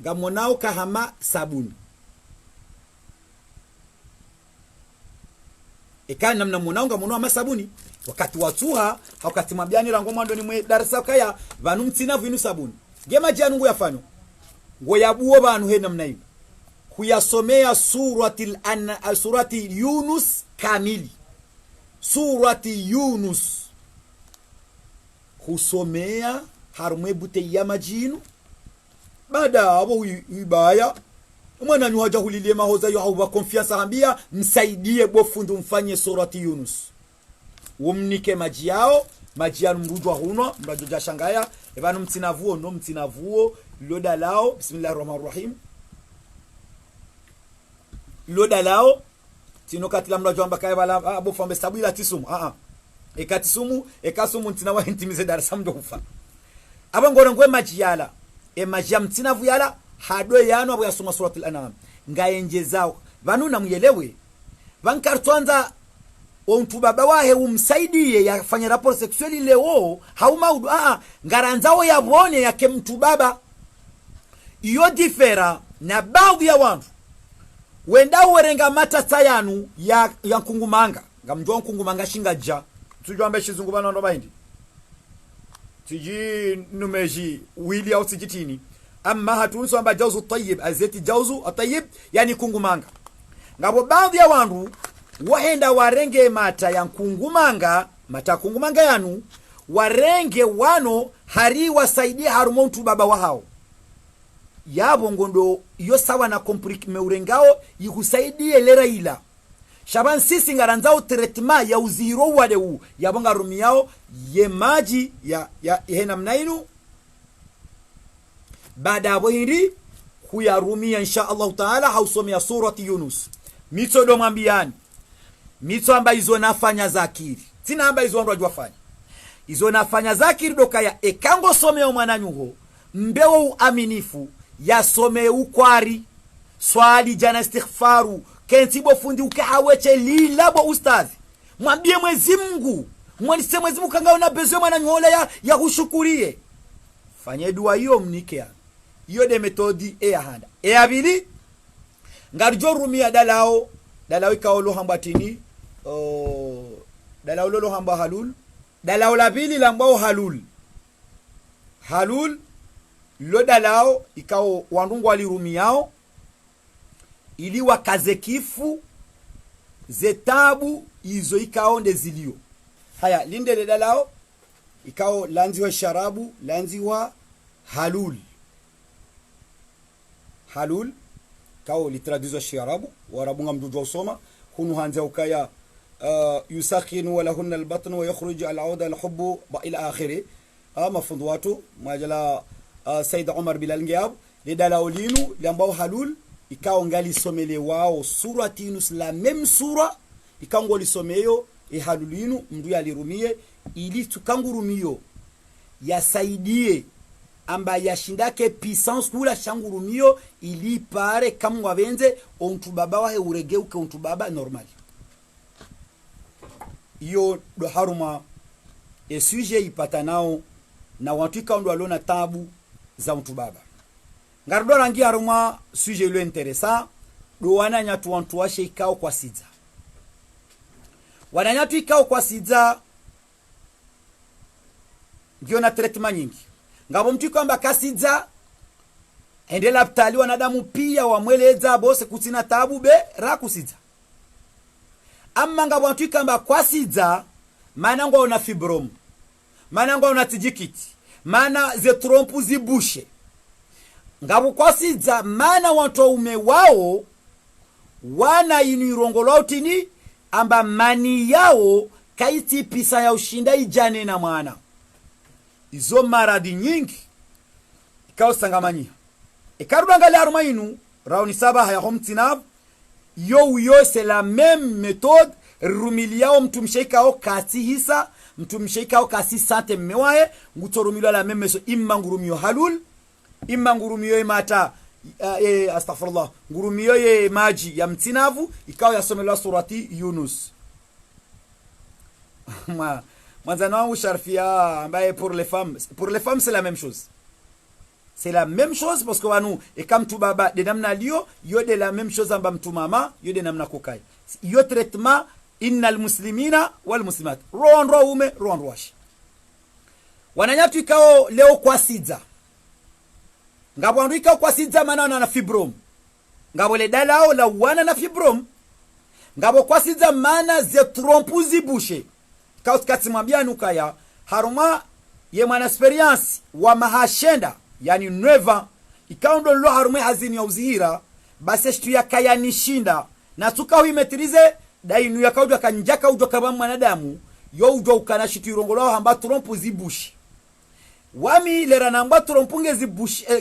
ngamonao kahama sabuni ekana namna monao ngamonao masabuni wakati watuha wakati mabiani rango mwando ni mwe darasa kaya vanu mtinavu inu sabuni gema janu ngo yafano ngo yabuo banu he namna hiyo kuyasomea surati Yunus kamili surati Yunus kusomea harumwe bute ya majinu baada abo ibaya mwana ni waja hulilie mahoza yo hauba confiance ambia msaidie bofundu mfanye surati Yunus umnike maji yanu mrujwa huno mrajoja shangaya ebanu mtinavuo loda lao bismillahirrahmanirrahim loda lao tino katila mrajwa ambakaye bala abo fambe sabila tisumu ekasumu ntinawa intimize darasa mdo kufa abangoro ngwe maji yala maji ya mtinavu yala hado yano abo yasoma suratul anam ngayenje zao banu namuyelewe bankartwanza ontu baba wahe umsaidie yafanya rapport sexuel leo haumaudu ngaranzao yabone yake mtu baba iyo differa na baadhi ya wantu wenda uwerenga matata yanu ya nkungumanga ngamjua nkungumanga shingaja tujua mbe shizungumana ndo baindi tiji numeji wili au tijitini amma hatunso amba jawzu tayyib azeti jawzu atayib yani kungumanga ngabo baadhi ya wantu wahenda warenge mata ya nkungumanga mata kungumanga yanu warenge wano hari wasaidia harumontu baba wahao yabo ngondo iyo sawa na komplike meurengao yikusaidie lera ila shaban sisi ngaranzao treatment ya uziro wale u yabonga rumi yao ye maji ya namna inu baada ya hindi kuyarumia insha Allah taala hausomea surati Yunus mito do mwambiani mito amba izo nafanya zakiri tina amba izo ndo ajwafanya izo nafanya zakiri dokaya ekango somea mwananyuho mbewo uaminifu ya some ukwari swali jana istighfaru kentibo fundi ukahaweche lilabo ustadhi mwambie Mwenyezi Mungu mwanise Mwenyezi Mungu kanga una bezo mwananyuho ya kushukurie fanye dua hiyo mnikea hiyo de metodi ya handa abili ngarjo rumia dalao ikawo lo hambatini dalao lo hamba halul dalao la bili lambao halul lo dalao ikawo wandungu walirumiao ili wakaze kifu zetabu izo ikawo ndezilio haya linde de dalao ikawo lanzi wa sharabu lanzi wa halul kao litraduzo sharabu warabunga mdudu usoma hunu hanza ukaya yusakhinu wala hunna albatn wa yakhruj al'auda alhubbu ila akhiri mafundwatu majala Said Umar Bilal Ngiab lidala olinu lambao halul ikao ngali somele wao surati Yunus la même sura ikango lisomeyo halulinu mdu yalirumie ili tukangurumio yasaidie amba yashindake puissance kula shangurumio ili pare kama wavenze ontu baba wahe uregeuke ontu baba normal iyo do haruma sujet ipatanao na watu ikaondo alona tabu za ontu baba ngardo rangi haruma sujet lo interesa do wananya tu wantu washe ikao kwa sidza wananya tu ikao kwa sidza ndio na treatment nyingi ngabo mtu kwamba kasidza endela ptali wanadamu pia wamweleza bose kutina tabu be rakusidza amma ngabo mtu kwamba kwasidza maana ngo una fibrom maana ngo una tijikiti maana ze trompu zibushe ngabo kwasidza maana watu ume wao wana inirongolo utini amba mani yao kaiti pisa ya ushinda ijane na mwana izo maradi nyingi ikao sangamania ikarudangale arumainu rauni saba haya homtinab yo c'est la même méthode rumiliao mtumshaikao kasi hisa mtumshaikao kasi sante mmewae ngutorumilwa la même meso imma ngurumio halul imma ngurumio mata astaghfirullah ngurumio maji ya mtinavu ikao yasomelwa surati Yunus Manzana ou Sharfia, pour les femmes c'est la même chose. C'est la même chose parce que nous et comme tout baba de namna lio yo de la même chose amba mtu mama yo de namna kokai. Yo traitement innal muslimina wal muslimat. Roho ume roho washi. Wananyatu ikao leo kwa sidza. Ngabo andu ikao kwa sidza maana na fibrom. Ngabo le dalao la wana na fibrom. Ngabo kwa sidza maana ze trompuzi bouche. Kauskati mwambia nukaya haruma ye mwana experience wa mahashenda yani neva ikaundo lo haruma hazini ya uzihira basi shtu ya kaya nishinda na tuka huimetirize dainu ya kaudu kanjaka ujo kama mwanadamu yo ujo ukana shitu irongolo hamba trompu zibushi wami lera namba trompu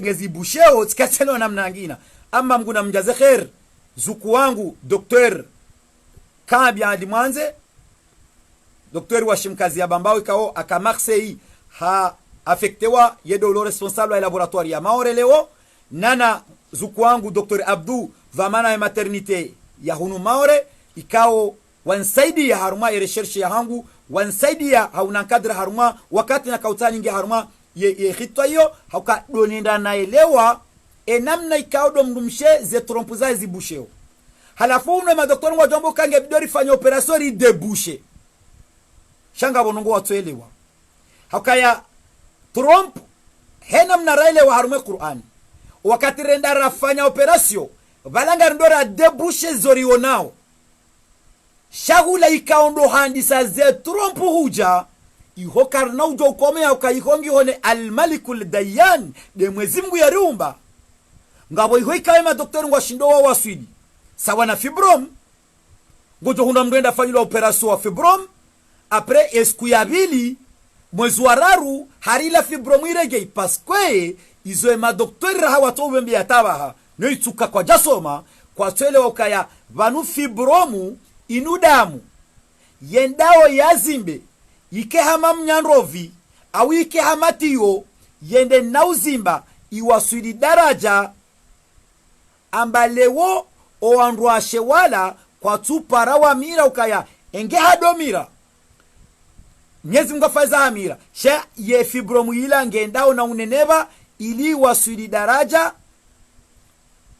ngezibusheo tikachelo namna ngina ama mguna mjaze khair zuku wangu Dr. Kabia Adimwanze Docteur Washim Kazi ya Bambao ikao aka Marseille ha affectewa yedo lo responsable ya laboratoire ya Maore leo nana zuku wangu Dr. Abdou vamana ya maternité ya hunu Maore ikao wansaidi ya haruma ya recherche ya hangu wansaidi ya hauna kadra haruma wakati na kautani nge haruma ye khitwa hiyo hauka doninda na elewa namna ikao do mdumshe ze trompuza zibusheo halafu unwe madoktori wa jombo kange bidori fanya operasori debushe shanga bonongo watuelewa hakaya Trump hena mnaraile wa harume Qur'an wakati renda rafanya operasio balanga ndora debushe zorionao shagula ikaondo handisa ze Trump huja ihokar na ujo ukome ukayihongi hone almalikul dayan de Mwenyezi Mungu ya rumba ngabo iho ikaema daktari wa shindo wa waswidi sawa na fibrom ngojo huna mrenda fanyula operation wa fibrom après esku ya bili mwezi wa raru harila fibrom irege paskwe izo ema doktori hawa to bembe yatabaha no itsuka kwa jasoma kwa twele wakaya vanu fibromu inudamu yendao yazimbe ike hama mnyanrovi au ike hama tiyo yende nauzimba iwaswidi daraja ambalewo oandruashe wala kwa tupara wa mira ukaya enge hadomira nyezi mgafaiza hamira she ye fibromu ila ngendao na uneneba ili waswidi daraja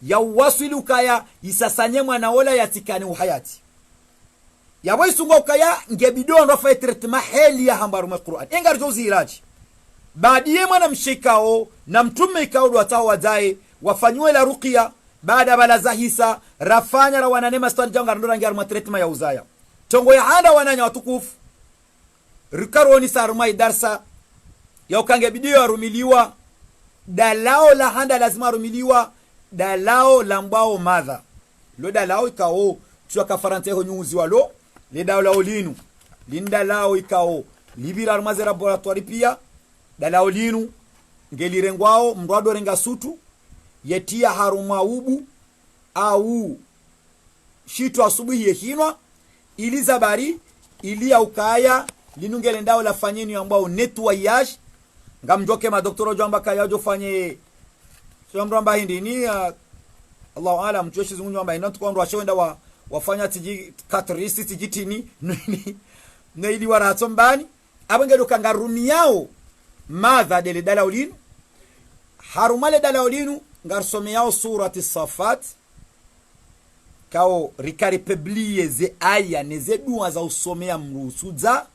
ya waswili ukaya isasanye mwana wala yatikani uhayati yawe isunga ukaya ngebido nrafa treatment heli ya hambaru ma Qur'an engar jozi iraji baadiye mwana mshikao na mtume ikao watawa wadae wafanywe la ruqya baada balaza hisa rafanya ra wananema stani janga ndora ngar ma treatment ya uzaya tongo ya handa wananya watukufu rikaroni sarumai darsa ya ukange bidio arumiliwa dalao la handa lazima arumiliwa dalao lambao madha lo dalao ikao tuwa kafarante ho nyuzi walo le dalao linu linda lao ikao libira armaze laboratoire pia dalao linu ngelirengwao mrwado renga sutu yetia haruma ubu au shitu asubuhi yehinwa ili zabari ili ya ukaya linu ngelendao la fanyeni ambao nettoyage ngamjoke madoktoro jamba kaya jo fanye mramba hindi ni Allahu alam tuweshi zungu amba ina tukwa ndwa shwenda wafanya tiji katrisi tiji tini na ili waraatombani abangelo kangarumi yao madha dele dalaulinu harumale dalaulinu ngarsome yao surati safat kao rikari publie ze aya neze dua za usomea mrusuza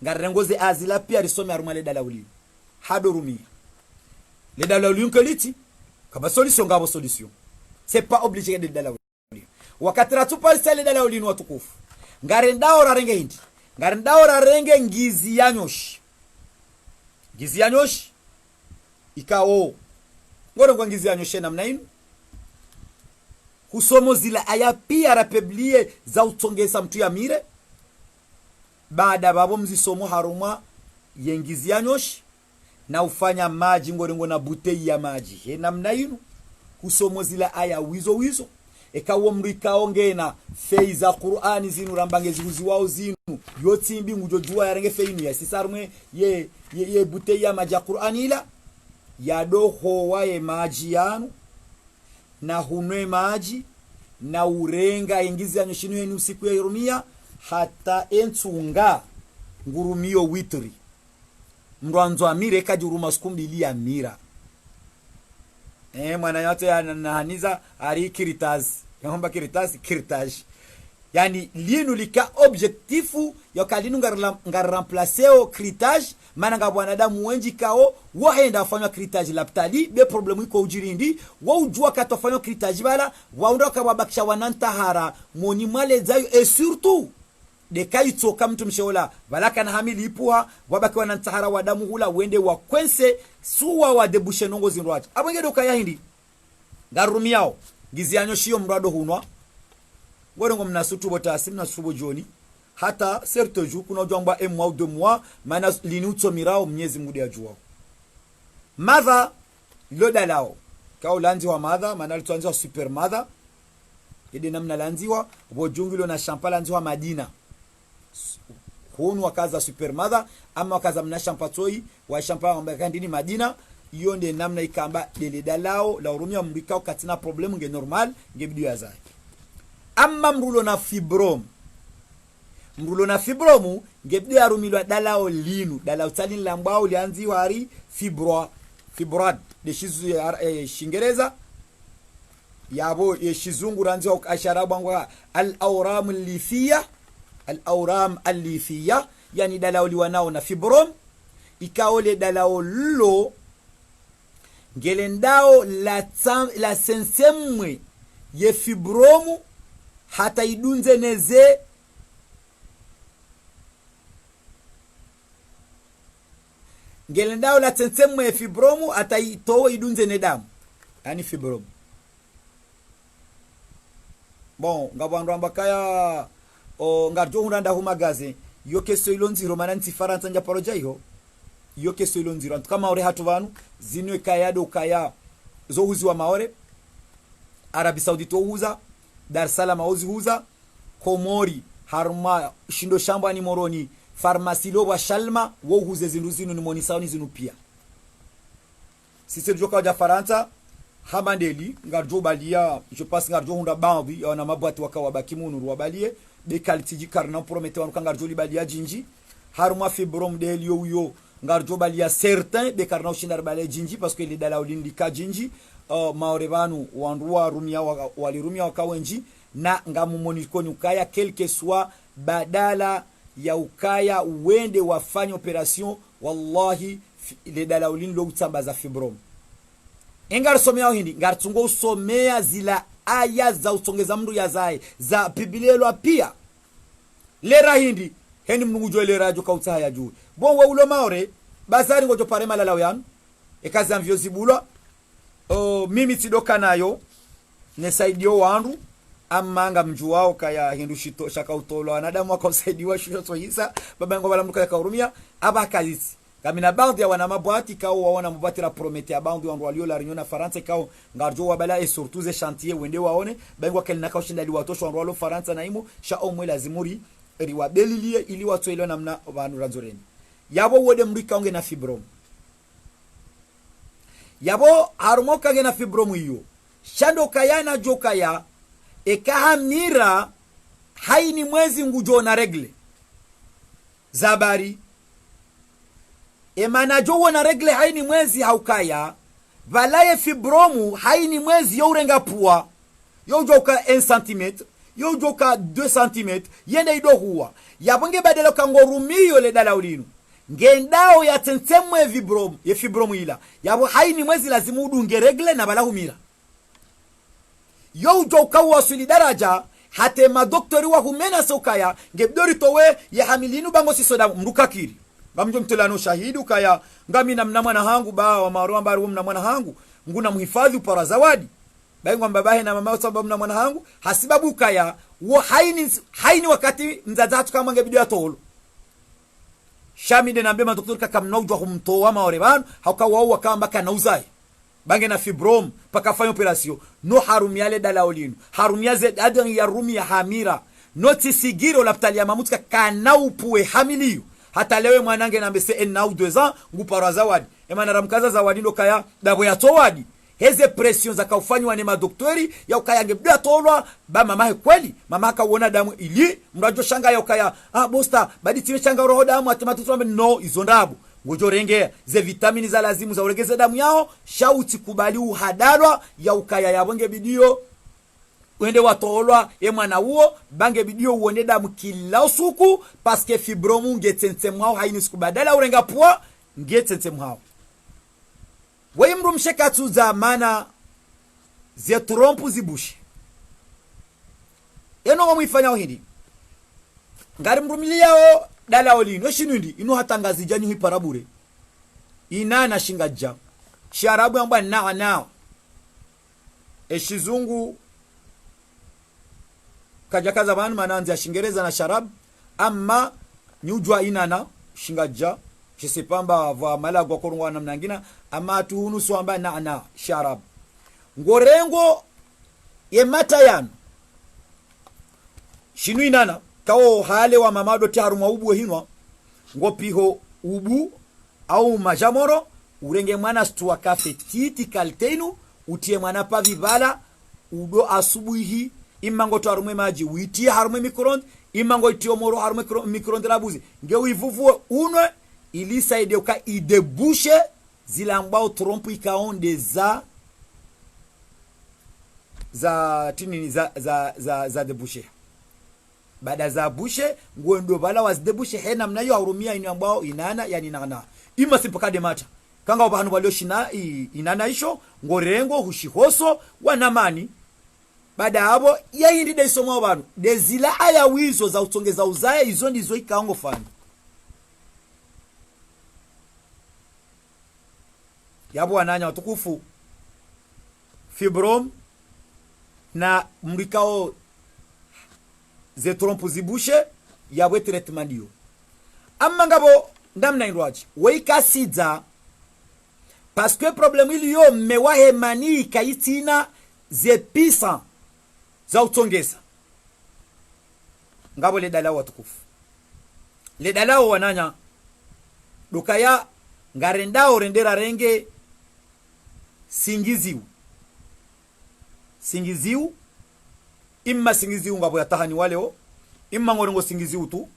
ngarengoze azila pia risome harumale dalaulinu hadorumia le dalaulinu keliti kama solution ngabo solution c'est pas obligé de dalaulinu wakati ratupa sele dalaulinu watukufu ngarendao rarenge hindi ngarendao rarenge ngizi yanyoshi ikao ngoro kwa ngizi yanyoshi namna inu husomo zila aya pia rapeblie za utongesa mtu ya mire baada babo mzisomo haruma yengizi yanyoshi na ufanya maji ngorengo na butei ya maji he namna inu husomo zila aya wizo ekawo mrikao ngena feiza Qur'ani zinu rambange ziguzi wao zinu yotimbi ngujojua yarenge feinu ya sisarumwe ye butei ya maji ya Qur'ani ila ya doho wae maji yanu na hunwe maji na urenga ingizi ya nyoshinu yenu siku ya irumia hata entunga ngurumio witri mruanzo amire kaji uruma skumbili ya mira mwana yote ya nahaniza ari kiritazi yahomba kiritaji yani linu lika objektifu yokalinu ngar remplaceo kritage mana nga bwanadamu wenji kao wahenda afanywa kritage laptali be problemu iko ujirindi wa ujua katofanywa kritage bala waunda kababakisha wanantahara moni male zayo et surtout de kaito kama mtu msheola balaka na hamili ipuha wabaki wanantahara wadamu hula wende wa kwense suwa wa debushe nongo zinroachi abenge doka ya hindi ngarumiao gizianyo shio mrado hunwa ngorengo mnasutu botasi mnasubu joni hata certes jours kuna jomba un mois ou 2 mois mana linuto mirao mnyezi mudi ajua madha loda lao kao lanziwa madha mana lituanziwa super madha ide namna lanziwa bojungilo na champagne lanziwa Madina hunu wakaza super madha ama wakaza mna champatoi wa champagne mbakandini Madina iyo nde namna ikamba dele dalao la urumia mbikao katina problemu nge normal nge bidu ya zai amma mrulo na fibromu nge bidu ya rumilwa dalao linu dalao talini lambao lianzi wari fibroad de shizu shingereza yabo shizungu ranzi wa asharabu angwa al-awram al-lifiyya yani dalao liwanao na fibrom ikaole dalao lo ngelendao la sensemwe ye fibromu hata idunze neze ngelendao la sensemwe ye fibromu hata itowe idunze nedamu yani fibromu bon ngabwandu ambakaya o ngarjo hunanda humagaze yo keso ilonziro mana nti faransa nja poroja iho yo keso ilonziro antu kama ore hatu vanu zinwe kayado kaya zo huzi wa maore Arabi Saudite huza Dar es Salaam huza Komori harma shindo shamba ni moroni farmasi lo wa shalma wo huze zinu ni moni sauni zinu pia sisi joka wa Faransa hamandeli ngarjo balia je passe ngarjo hunda bandi yana mabwati wakawa bakimunu wabalie de qualité karna promete wanu ngarjo libalia jinji haruma fibrom de liyo yo ngarjo balia certain de karna ushinda balia jinji parce que les dala ulindi ka jinji maorevanu wandua rumia walirumia wakawenji na ngamu monikoni ukaya quelque soit badala ya ukaya uende wafanye operation wallahi les dala ulindi lo utsambaza fibrom engar somea hindi ngar tungo usomea zila aya za usongeza mndu ya zae za bibilelo pia lera hindi hendi mnungu lera jo kauta haya juu bon wa ulo maore bazari ngojo pare malala yanu ekazi amvyo zibulo mimi tidoka nayo nesaidio wandu amanga mjuwao kaya hindu shito shaka utolo anadamu akosaidiwa shito hisa babango bala mruka yakahurumia abakazisi kamina bandi ya wana mabwati kao wana mabwati la promete ya bandi wandu walio la rinyona Faransa kao ngarjo wabala et surtout ze chantier wende waone bengwa kelina kao shinda liwatosho wandu walio Faransa na imo sha omwe lazimuri riwabelilie ili watu ilo namna wandu ranzoreni yabo wode mrika onge na fibrom yabo harumoka nge na fibrom iyo shando kaya na jokaya ekahamira haini mwezi ngujo na regle zabari emana jowo na regle haini mwezi haukaya valaye fibromu haini mwezi yo urenga pua yo joka 1 cm yo joka 2 cm yende ido huwa yabonge badelo kangorumiyo le dala ulinu ngendao ya tentemwe fibromu ye fibromu ila yabo haini mwezi lazimu udunge regle na balahumira yo joka wasuli daraja hate madoktori wa humena sokaya ngebdori towe ya hamilinu bango sisoda mrukakiri bamjo mtelano shahidi kaya ngami na mnamwana hangu ba wa marwa mbaru mnamwana hangu nguna muhifadhi upara zawadi baingwa mbabahe na mama sababu mnamwana hangu hasibabu kaya wo haini wakati mzazatu kama ngebidio atolo shami de nambe madoktori kaka mnojwa humtoa maore banu haukawa wakamba kana uzai bange na fibrom paka fanya operation no harumiale dala olinu harumiaze adan ya rumi ya hamira noti sigiro laptali ya mamutka kana upue hamiliyo hata lewe mwanange na mbese en au 2 ans ngupara zawadi emana ramkaza zawadi ndo kaya dabo ya towadi heze pression za kaufanywa ne madoktori ya ukaya ngebia tolwa ba mama kweli mama akaona damu ili mrajo shanga ya ukaya bosta badi tiwe shanga roho damu atamatutu ambe no izondabu ngojorenge ze vitamini za lazimu za uregeze damu yao shauti kubali uhadalwa ya ukaya ya bonge bidio wende watolwa ye mwana huo bange bidio uone damu kila usuku paske fibromu ngetsentemwao haini siku badala urenga pua ngetsentemwao we mru mshekatu za mana ze trompu zibushi eno mwifanya hindi ngari mrumiliao dala olino shinundi ino hatangazi janyu hiparabure inana shingaja sharabu yamba na eshizungu kajakaza banu mananzi ya shingereza na sharab ama nyujwa inana shingaja chisipamba va malagwa korungwa namna ngina ama tuhunu swamba na sharab ngorengo ye matayan shinu inana kao hale wa mamado tiharumwa ubu hinwa ngopiho ubu au majamoro urenge mwana stuwa kafe titi kaltenu utie mwana pa vibala udo asubuhi imango to harume maji witie harume mikrond imango itio moro harume mikrond labuzi nge uivuvu unwe ili saide uka idebushe zilambao trompu ikaonde za tinini za debushe baada za bushe ngwendo bala wazidebushe hena mnayo harumia ino ambao inana yani nana ima simpakade mata kanga abantu balio shina inana isho ngorengo hushihoso wanamani baada hapo yaindi daisomo abantu dezila aya wizo za utongeza uzaya izo ndizo ikaango fani yabo ananya watukufu fibrom na mrikao ze trompe zibushe yabwe treatment dio amma ngabo ndamna indwaji weikasidza parce que problème iliyo mewahe mani kaitina ze pisa za utongeza ngabo le dalawa tukufu le dalawa wananya dukaya ngarendao rendera renge singiziu imma singiziu ngabo yatahani waleo imma ngorengo singiziu tu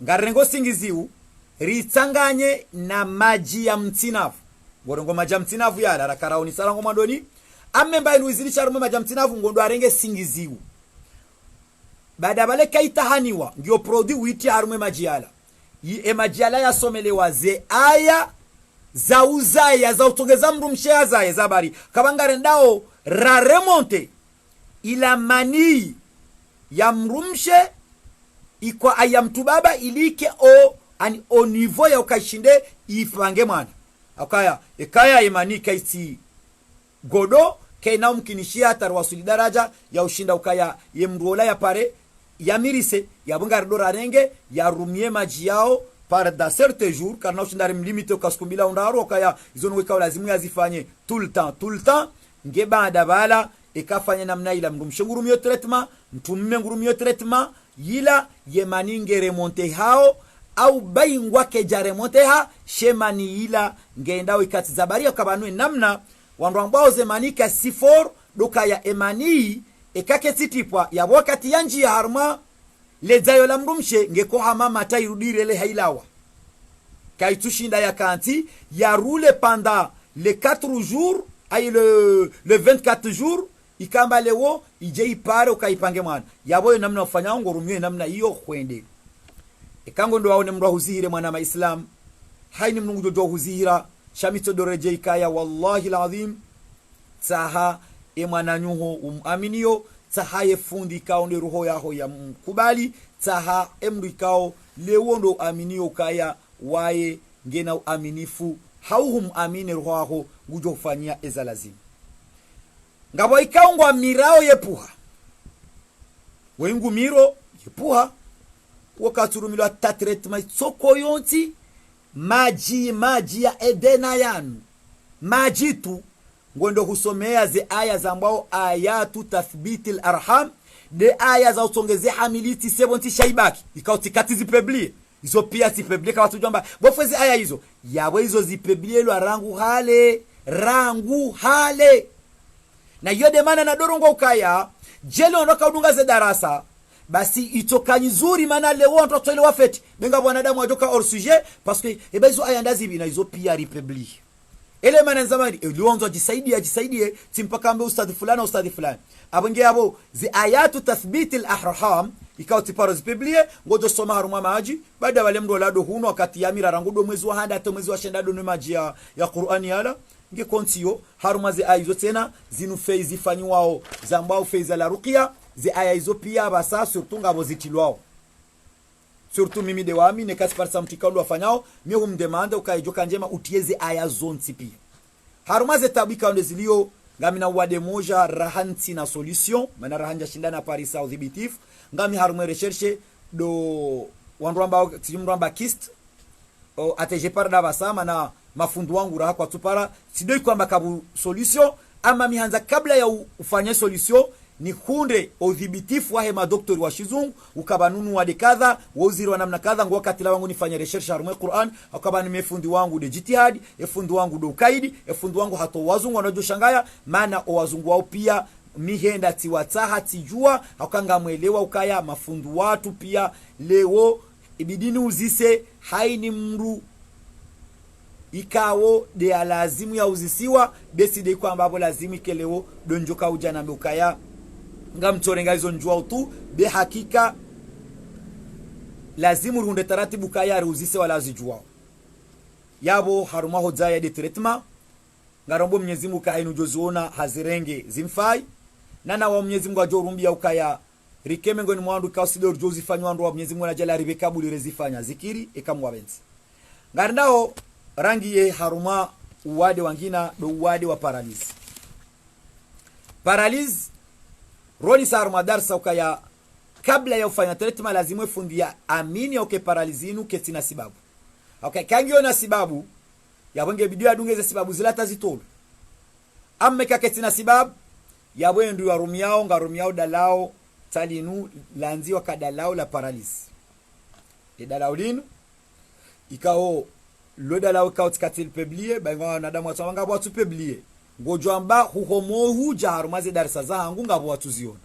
ngarengo singiziu ritsanganye na maji ya mtinavu ngorengo maji ya mtinavu yala rakaraoni sarango mandoni amemba inu izilisha rume maji ya mtinavu ngondo arenge singiziu baada bale kaitahaniwa ngio produit witi harume maji yala maji yala yasomelewa ze aya za uzaya za utongeza mrumshe za zabari kabangare ndao ra remonte ila mani ya mrumshe ikwa ayamtubaba ilike o niveau ya ukashinde ifange mwana akaya ekaya imani kaisi godo kaina mkinishia tarwasuli daraja ya ushinda ukaya yemrola ya pare ya mirise ya bunga dora renge ya rumie maji yao par da certain jour kana ushinda limite ukaskumbila undaro kaya izo nweka lazima yazifanye tout le temps ngeba dabala ikafanya namna ila mrumshe ngurumio traitement mtumme ngurumio traitement yila yemaninge remonte hao au baingwa keja remonte ha shemani yila ngeendao ikati zabari akabanwe namna wanrambao zemanika sifor doka ya emani ekake titipwa ya wakati yanji ya harma lezayo la mrumshe ngeko hamama tairudire le hailawa kaitushinda ya kanti ya roule pendant les 4 jours ay le 24 jours ikamba lewo ije ipare ukaipange mwana yabo namna ufanya ngorumye namna hiyo kwende ikango ndo waone mndu huzihire mwana maislam haini mnungu do huzihira shamito doreje ikaya wallahi alazim taha mwana nyuho umaminio taha yefundi kaonde roho yaho ya mkubali taha emri kao lewo ndo aminio kaya waye ngena uaminifu hauhum amine roho yaho ngujo kufanyia eza lazima ngabo ikaungwa mirao yepuha wengu miro yepuha wakaturumilwa tatretment soko yonti maji ya edena yanu maji tu ngondo husomea ze aya za ambao ayatu tathbitil arham de aya za utongeze hamiliti 70 shaibaki ikautikati zipeblie izo pia zipeblie kwa watu jamba bofezi aya hizo yawe hizo zipeblie lwa rangu hale na yode mana na dorongo ukaya jele onoka udunga ze darasa basi itoka nzuri mana lewo ntoto ile wafeti benga bwanadamu ajoka hors sujet parce que ebezo aya ndazi bina izo pia republi ele mana zamani elionzo jisaidie timpaka ambe ustadhi fulani abonge abo zi ayatu tathbit al-ahram ikao tiparo zipiblie ngojo soma haruma maji baada wale mdo lado huno wakati ya mira rangudo mwezi wa handa to mwezi wa shendado no maji ya Qur'ani yala nge kontiyo haruma zi aizo tena zinu feizi fanywao zambao feiza la ruqya zi aya hizo pia basa surtout ngabo zitilwao surtout mimi de wami ne kasi par samtikalo wafanyao mimi humdemanda ukaijoka njema utieze aya zonti pia haruma ze tabika ndo zilio ngami na wade moja rahanti na solution mana rahanja shindana Paris South Bitif ngami haruma recherche do wanramba timramba kist o ateje parda basama na mafundu wangu raha kwa tupara sidoi kwamba kabu solution ama mihanza kabla ya ufanye solution ni kunde udhibitifu wahe madoktori wa shizungu ukabanunu wa dekadha wauziri wa namna kadha ngo wakati la wangu nifanya research harume Qur'an akaba nimefundi wangu de jitihadi efundi wangu do ukaidi efundi wangu hato wazungu wanajoshangaya maana wazungu wao pia mihenda tiwataha tijua akanga mwelewa ukaya mafundu watu pia leo ibidini uzise haini mru ikawo de alazimu ya uzisiwa besi de kwa ambapo lazimu keleo donjoka ujana mbukaya ngamtorenga hizo njua tu be hakika lazimu runde taratibu kaya ruzise wala zijua yabo haruma hodzaya de treatment ngarombo Mwenyezi Mungu kainu joziona hazirenge zimfai nana wa Mwenyezi Mungu ajorumbia ukaya rikeme ngoni mwandu kausidor jozi fanywa ndo wa Mwenyezi Mungu ajala ribekabuli rezifanya zikiri ekamwa benzi ngarndao rangi ye haruma uwade wangina do uwade wa paralyze roni sar madarsa ukaya kabla ya ufanya treatment lazima ufundia amini au ke paralizinu ke sina sababu. Okay, kangio na sababu ya bonge bidio adungeze sababu zilata zitolo. Amme kake sina sababu ya bwe ndu warumiao ngarumiao dalao talinu lanziwa kadalao la paralysis. E dalao linu ikao lo dalao kaut katil publier ba wanadamu watawanga watu publier. Ngojwamba huhomohu jaharumaze darasa za hangu ngabo watuziona.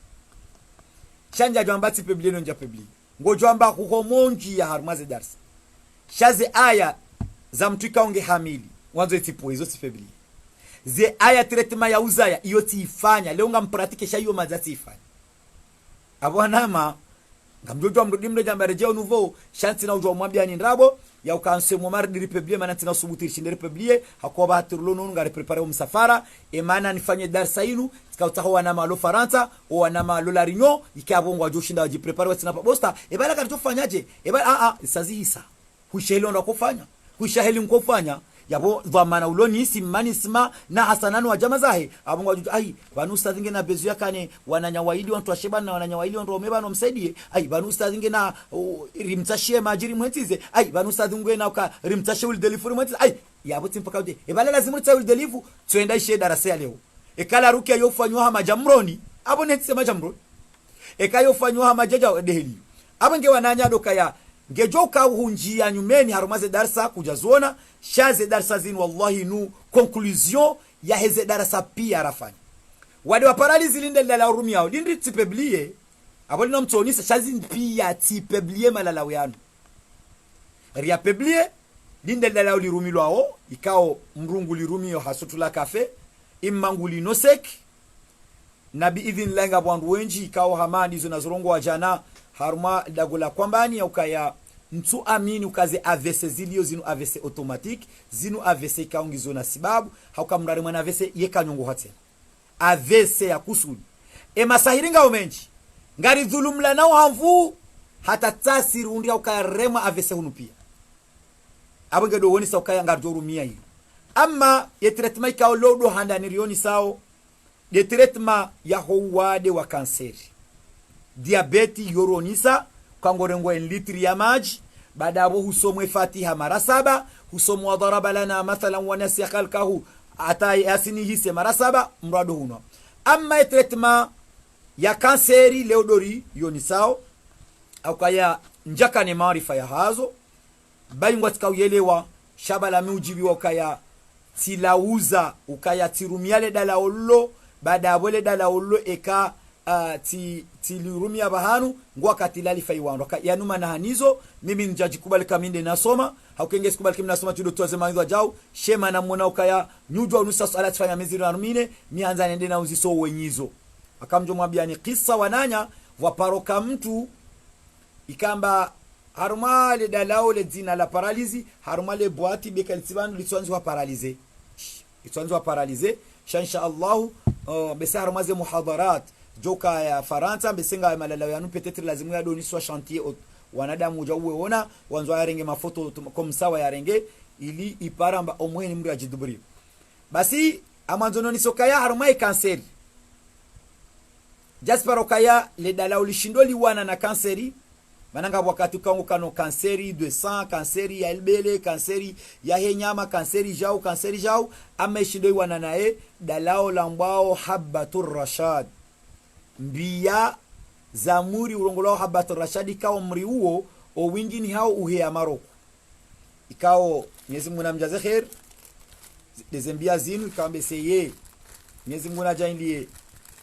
Shanja jwamba ti publier no nja publier. Ngojwamba huhomonji ya harumaze darasa. Shaze aya za mtuika onge hamili wanzo itipo hizo si publier. Ze aya treatment ya uzaya iyo tiifanya leo ngampratike sha hiyo mazati ifanya. Abwanama ngamjojo mrudi mle jamba rejeo nouveau shanti na ujwa mwambia ni ndabo ya ukanse mu mardi republie mana tina subuti shinde republie hakoba haturulo nunu ngare prepare umsafara emana nifanye darsa inu tikauta wana malo Faransa o wana malo la Rinyo ikabongwa jo shinda waji prepare watina pa bosta ebala katofanyaje ebala sazihisa hushelo ndo kufanya hushaheli nkofanya yabo dhamana uloni isi manisma na hasananu wa jama zahe abongo wajudu ai banusta zinge na bezu yakane wananyawaidi wantu washeba na wananyawaidi wantu wameba no msaidie ai banusta zinge na rimtashie majiri mwentize ai banusta zinge na uka rimtashie ul delivery mwentize ai yabo timpaka ude ebala lazima tsa ul delivery tuenda ishe darasa ya leo ekala rukia yofanywa ha majamroni abo netse majamroni ekayo fanywa ha majaja deheli abange wananya doka ya ngejoka hunjia nyumeni harumaze darasa kujazuona shaze darasa zinu wallahi nu conclusion ya heze darasa pia rafanya wade wa paralizi linde la urumi yao lindi tipeblie abali no mtonisa shazi pia tipeblie malala yanu ria peblie linde la urumi lwao ikao mrungu lirumi yo hasutula kafe imanguli nosek nabi idhin lenga bwandu wenji ikao hamani zo nazorongo wa jana haruma dagola kwambani ya ukaya mtu amini ukaze AVC zilio zinu AVC automatique zinu AVC kaungizo na sababu haukamrari mwana AVC yekanyongo hatena AVC ya kusudi masahiringa omenji ngari dhulumla nao hamvu hata tasiri undi ukarema AVC hunu pia abenge do woni sa ukaya ngarjorumia hii ama ye treatment ka lodo handa nirioni sao de treatment ya howade wa kanseri diabeti yoronisa kangorengo en litri ya maji baada hapo husomwe Fatiha mara 7 husomwa daraba lana mathalan wa nasiya khalqahu ata yasini hise mara 7 mrado huno amma treatment ya kanseri leodori yonisao au kaya njaka ni maarifa ya hazo bayingwa tikauelewa shabala mujibi wakaya tilauza ukaya tirumiale dala ollo baada abole dala ollo eka tilirumia bahanu ngwa katilali faiwando yanuma na hanizo mimi njaji kubali kaminde nasoma haukengesi kubali kimina nasoma tudo tuwaze maidwa jau shema na mwana ukaya nyujwa unusa swala tifanya meziri na rumine mianza nende na uziso wenyizo akamjo mwambia ni kisa wananya waparoka mtu ikamba harumale dalao le zina la paralizi harumale boati beka litibanu litwanzi wa paralize litwanzi wa paralize insha Allah besa harumaze muhadarat joka ya Faransa besenga ya malala yanu peut-être lazimu ya doni soit chantier wanadamu ujawe ona wanzo ya renge mafoto komsawa ya renge ili iparamba omweni mri ajidubri basi amanzono ni sokaya harumai kanseri jasparo kaya le dala ulishindoli wana na kanseri mananga wakati kangu kano kanseri de sang kanseri ya elbele kanseri ya henyama kanseri jau ameshindoi wana nae dalao lambao habatur rashad mbia zamuri urongolo habatur rashad ikao mri huo o wingi ni hao uhea maroko ikao Mwenyezi Mungu namjaze khair dezembia zinu ikambe seye Mwenyezi Mungu najaindie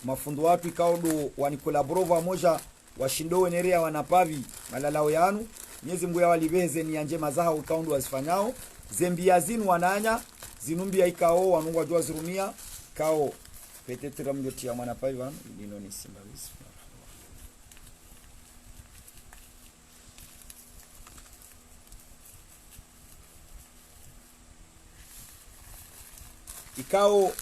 mafundo watu ikao do wanikolaborova moja washindowe nerea wanapavi malalao yanu Mwenyezi Mungu yawalibeze ni anje mazaha ukaundu wazifanyao zembia zinu wananya zinumbia ikao wanungwa jua zirumia kao petetra mjoti ya mwanapavi wanu lino ni simba wisi ikao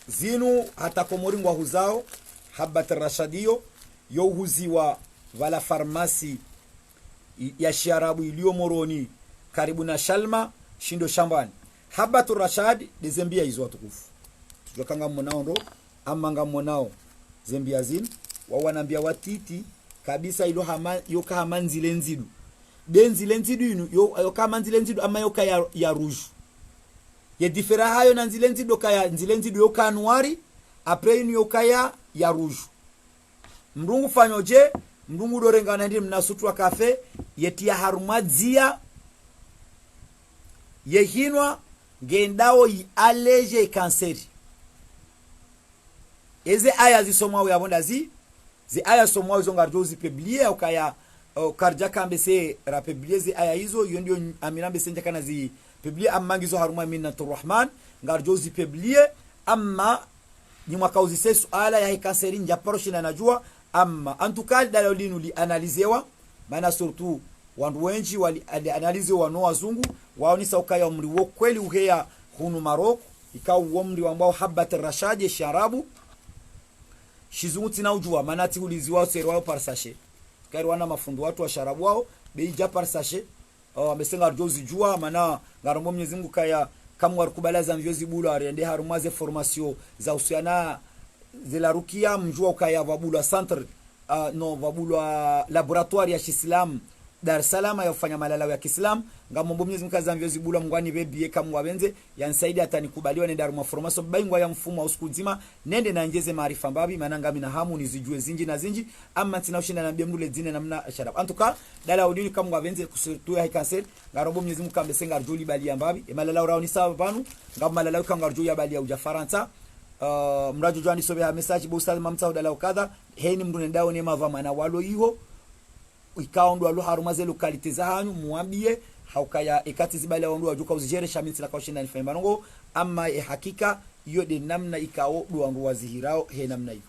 zinu hata komoringwa huzao habat rashadio yo huziwa vala farmasi ya Sharabu iliyo Moroni karibu na Shalma shindo shambani habatu rashad dezembia hizo watukufu tujokanga mmonao ndo amanga mmonao zembia zin wa wanambia watiti kabisa ilo yoka hamanzile nzidu benzile nzidu inu yoka hamanzile nzidu ama yoka ya rouge ye difera hayo na nzile nzidu kaya nzile nzidu yoka anuari apre inu yoka ya rouge mrungu fanyoje mrungu dorengana ndi mnasutwa kafe yetia harumadzia yehinwa ngendao yi aleje kanseri eze aya zisomwa yabonda zi aya somwa zo ngarjo zipeblie ukaya karja kambe se rapeblie zi aya hizo hiyo ndio aminambe senja kana zi peblie amangizo haruma minnatur rahman ngarjo zipeblie amma ni mwaka uzise suala ya kanseri njaporoshi na najua amma antukali dalolinu li analizewa maana surtout wandu wengi wali analizewa no wazungu waonisa ukaya umri wo kweli uheya hunu Maroko ikawa umri ambao habat rashadi sharabu shizungu tina ujua manati uliziwa seri wao par sachet kari wana mafundu watu wa sharabu wao beija par sachet amesenga arjozi jua mana ngaromo Mwenyezi Mungu kaya kama warikubala za mvyozi bulu arende harumaze formation za usiana zela rukia mjua ukaya vabulu centre no vabulu laboratoire ya Islam Dar es Salaam yafanya malalawi ya Kiislamu ngamombo Mwenyezi Mungu kaza mvyozi bulu mngwani bebie kama wabenze yansaidi atanikubaliwa nenda aruma formation baingwa ya mfumo wa usiku nzima nende na njeze maarifa mbabi mananga mina hamu nizijue zinji na zinji amma tina ushinda na mbemdule zine namna sharab antuka dala udini kama wabenze kusutu ya kansel ngarombo Mwenyezi Mungu kambesenga arjuli bali mbabi malalawi raoni sawa banu ngam malalawi kanga arjuli bali ya ujafaransa mrajo jwani sobe ha message bo ustaz mamta dala ukadha heni mndu ndao ne mavama na walo hiyo ikaondo alo harumaze lokalite za hanyu muambie haukaya ekati zibale ondo wajuka uzijere shaminsi la kaushinda ni faymango ama hakika hiyo de namna ikao duandu wazihirao he namna hiyo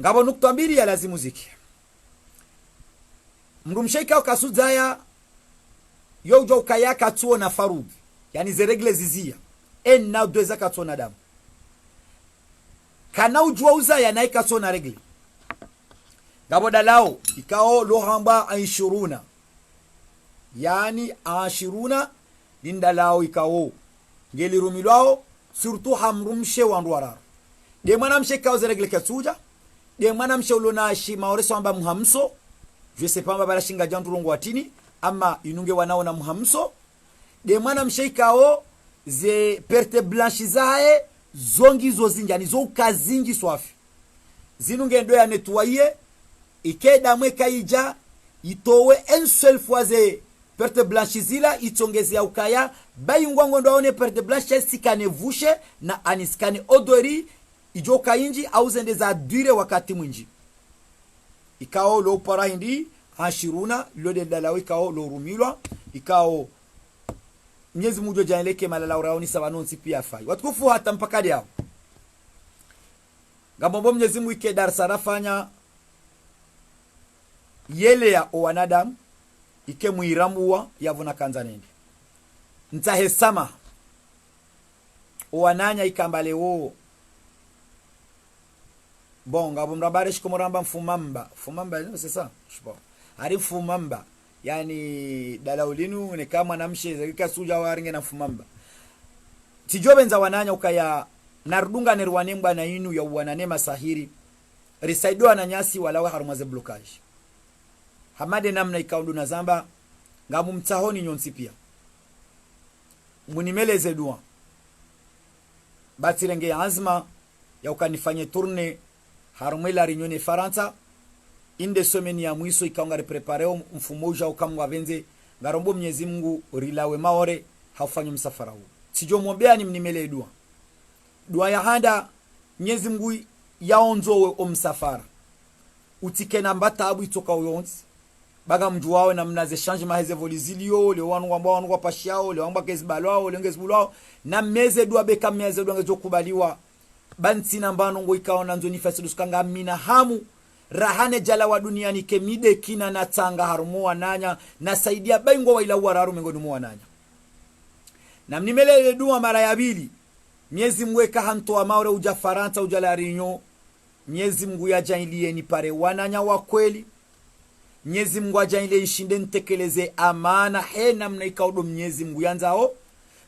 ngabo nukta mbili ya lazimu ziki mrumshaika kasuzaya yo jo kaya katuo na farud yani ze regle zizia na doza katuo na damu kana ujua uzaya na ikatuo na regle ngabo dalao ikao lohamba aishuruna yani ashiruna lindalao ikao ngeli rumilwao surtout hamrumshe wanduararo de mwana mshe kao zeregle katsuja de mwana mshe ulona shi maoreso amba muhamso je sais pas mbala shinga jantu rongo watini ama inunge wanao na muhamso de mwana mshe kao ze perte blanchizae zongi zo zinjani zo kazingi swafi zinunge ndo ya nettoyer ikeda mweka ija itowe en seule fois ze perte blanchizila itongeze ya ukaya bayingwa ngondo aone perte blanche sikane vushe na aniskane odori ijoka inji au zende za dure wakati mwinji ikao lo para hindi ashiruna lo de dalawi ikao lo rumilwa ikao Mwenyezi Mungu janeleke malala uraoni sabanonsi pia fai watukufu hata mpaka yao ngambombo Mwenyezi Mungu ike Dar sarafanya yele ya wanadamu ike muirambuwa yavuna kanzanende ntahesama wananya ikambale wo bonga bomrabare shikomoramba mfumamba no sasa shipo ari mfumamba yani dalaulinu ne kama namshe zika suja waringe na mfumamba tijobenza wananya ukaya narudunga nerwanemba na inu ya wananema sahiri risaido na nyasi wala harumaze blockage hamade namna ikaundu na zamba ngamu mtahoni nyonsi pia munimeleze dua batirenge azma ya ukanifanye tourne harumela rinyone Faransa inde someni ya mwiso ikaungare prepareo mfumoja ukamwa venze ngarombo Mwenyezi Mungu rilawe maore haufanyo msafara huu sijo mwombea ni mnimele dua ya handa Mwenyezi Mungu yaonzowe o msafara utike namba tabu itoka uyonzi baga mjuwawe na mnaze changement heze volizilio le wanu ambao wanu wapashiao le wamba kezbalwao le ngezbulwao na meze dua beka meze dua ngezokubaliwa banti namba nongo ikaona nzoni fasidusukanga mina hamu rahane jala wa duniani kemide kina na tanga harumu wananya na saidia baingo wa ila wararu mengoni mu wananya na mnimele dua mara ya pili Mwenyezi mweka hanto wa maure uja Faransa uja la Réunion Mwenyezi Mungu yajainlie ni pare wananya wa kweli Mwenyezi Mungu ajainlie nshinde ntekeleze amana he namna ikaudo Mwenyezi Mungu yanzao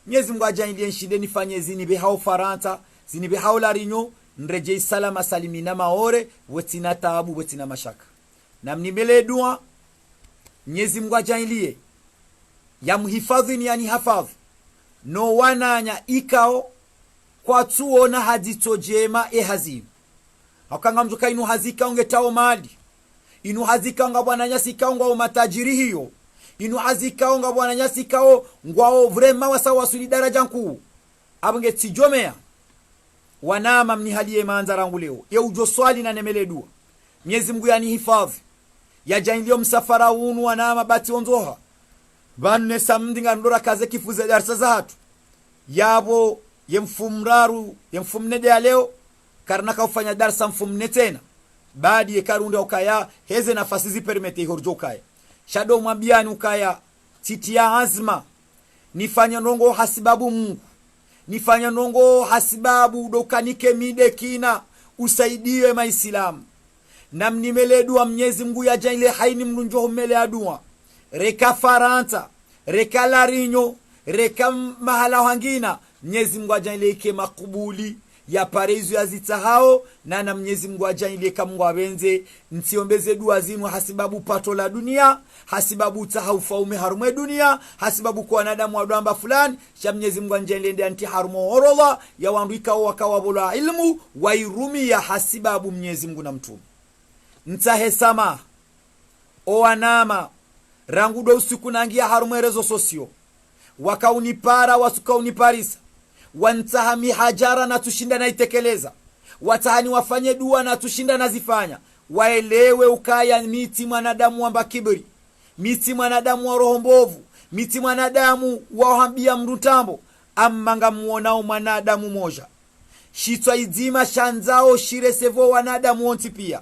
Mwenyezi Mungu ajainlie nshinde nifanye zini be hao Faransa zini be hao la Réunion nrejei salama salimina maore wetina taabu wetina mashaka na mnimele dua Mwenyezi Mungu ajailie ya mhifadhi ni yani hafadhi no wananya ikao kwa tuona hadito jema hazimu hakanga mtuka inu hazika ungetao mali inu hazika unga bwana nyasika unga matajiri hiyo inu hazika unga bwana nyasika ngwao vrema wasawa suli daraja nkuu abunge tijomea wanama mnihalie manzarangu leo ye ujo swali na nemele dua Mwenyezi Mungu yani hifadhi ya jainlio msafara unu wanama bati onzoha banne samdinga ndora kaze kifuze darasa za hatu yabo yemfumraru yemfumnede ya leo karna kaufanya darasa mfumne tena baadi ye karunde ukaya heze nafasi zipermete ihorjo ukaya shado mwambiani ukaya titia azma nifanya nongo hasibabu Mungu nifanya nongo hasibabu dokanike mide kina usaidiwe maislamu na mnimele dua Mwenyezi Mungu ya jaile haini mlunjo mmele adua reka faranta reka larinyo reka mahala wangina Mwenyezi Mungu ajaile ike makubuli ya parezu ya zita hao na Mwenyezi Mungu ajaile kamungu abenze nsiombeze dua zinu hasibabu pato la dunia hasibabu utahaufa ume harume dunia hasibabu kwa wanadamu wadamba fulani sha Mwenyezi Mungu ajaile ndi anti harumo orola ya wanduika wakawabola ilmu wairumi ya hasibabu Mwenyezi Mungu na mtume ntahesama owanama rangudo usiku nangia harumwerezo sosio wakaunipara wasukauniparisa wantahami hajara na tushinda na itekeleza watahani wafanye dua na tushinda na zifanya waelewe ukaya miti mwanadamu wamba kibri miti mwanadamu wa roho mbovu miti mwanadamu wahambia mrutambo amanga muonao mwanadamu moja shitwa idima shanzao shiresevo wanadamu onti pia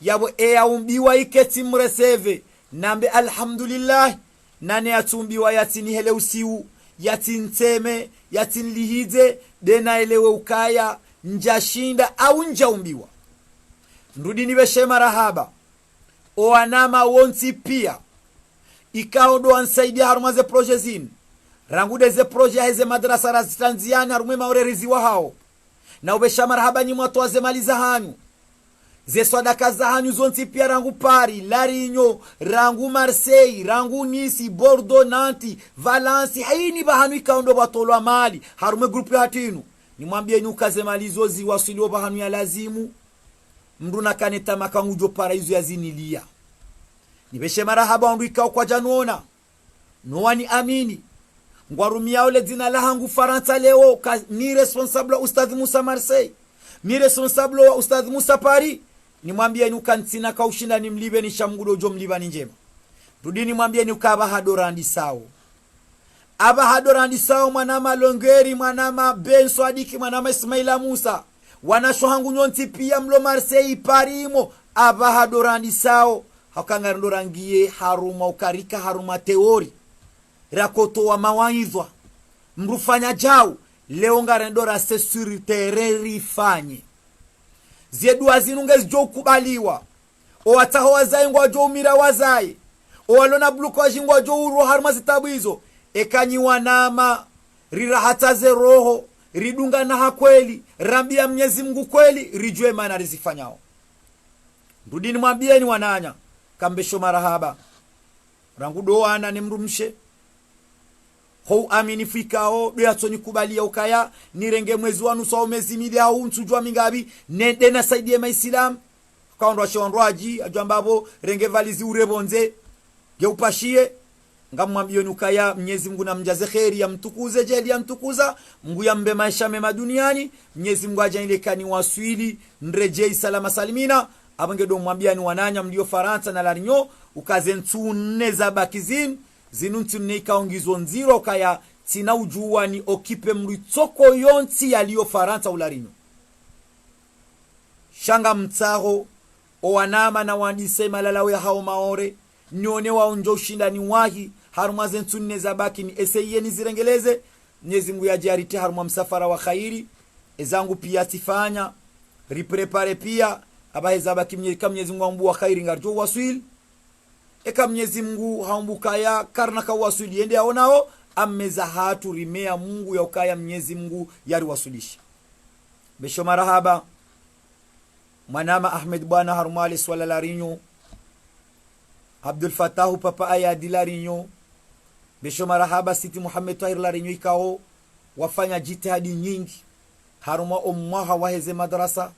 yabo umbiwa iketi mreseve nambe alhamdulillah nane atumbiwa yatini hele usiu yatinteme yatinlihide dena elewe ukaya njashinda au njaumbiwa ndudi niweshe marahaba oanama wonti pia ikao do ansaidia harumaze proje zin rangude ze proje heze madrasa razitanziani harume maureriziwa hao na ubesha marahaba ni mwatu wazemaliza hanyu ze sadaka za hanyu zonti pia rangu Paris, Larinyo, rangu Marseille, rangu Nice, Bordeaux, Nantes, Valence, haini bahanu ikaondo batolwa mali, harume grupu ya hatinu. Nimwambie nukaze mali zozi wasilio bahanu ya lazimu, mduna kaneta makangujo paraizu ya zinilia. Nibeshe marahaba wandu ikao kwa januona, noani amini, ngwarumia ole zina lahangu Faransa leo, ni responsable Ustadhi Musa Marseille, ni responsable wa Ustadhi Musa Paris, nimwambie nuka ntina kaushinda ni mlibe ni shamgudo jo mliba ni njema. Rudini mwambie nuka abahadorandi sao. Abahadorandi sao mwanama Longeri, mwanama Benso Adiki, mwanama Ismaila Musa. Wanashohangu nyonti pia mlo Marseille Parimo. Abahadorandi sao. Hakanga ndorangie haruma ukarika haruma teori. Rakoto wa mawaidhwa. Mrufanya jau. Leo ngarendora sesuri tereri fanye. Ziedu azinunge jo kubaliwa. O ataho wazai ngwa jo umira wazai. O walona bluko wajingwa jo uro haruma zitabu hizo. Ekanyi wanama rirahataze roho. Ridunga na hakweli. Rambia Mwenyezi Mungu kweli. Rijue mana rizifanyao. Rudini mwambie ni wananya. Kambesho marahaba. Rangu doana ni mrumshe. Hou amini fikao doya toni kubalia ukaya nirenge mwezi wanu sawo mezi mili au nsujua mingabi nende na saidie maislam kaondwa shondwaji ajambabo renge valizi urebonze geupashie ngamwambie ukaya Mwenyezi Mungu namjaze khairi ya mtukuze jeli ya mtukuza Mungu yambe maisha mema duniani Mwenyezi Mungu ajailekani waswili nrejei salama salimina abange do mwambia ni wananya mlio Faransa na Larinyo ukaze ntune za bakizin zinunti mneika ongizo nziro kaya tina ujua ni okipe mritoko yonti yaliyo Faransa Ularinyo. Shanga mtaho owanama na wandise malalawe hao maore nione waonjo ushinda ni wahi harumaze ntune za baki ni eseye ni zirengeleze Mwenyezi Mungu yajarite haruma msafara wa khairi ezangu pia tifanya riprepare pia abaheza baki Mwenyezi Mungu ambu wa khairi ngarjo waswili eka Mwenyezi Mungu haumbukaya karna kawasuli ende aonao ameza hatu rimea Mungu ya ukaya Mwenyezi Mungu yari wasulishi. Besho marahaba mwanama Ahmed bwana harumali swala Larinyo Abdul Fattah papa ayadi la Rinyo, besho marahaba Siti Muhammad Tahir la Rinyo ikao, wafanya jitihadi nyingi, haruma umwaha waheze madrasa,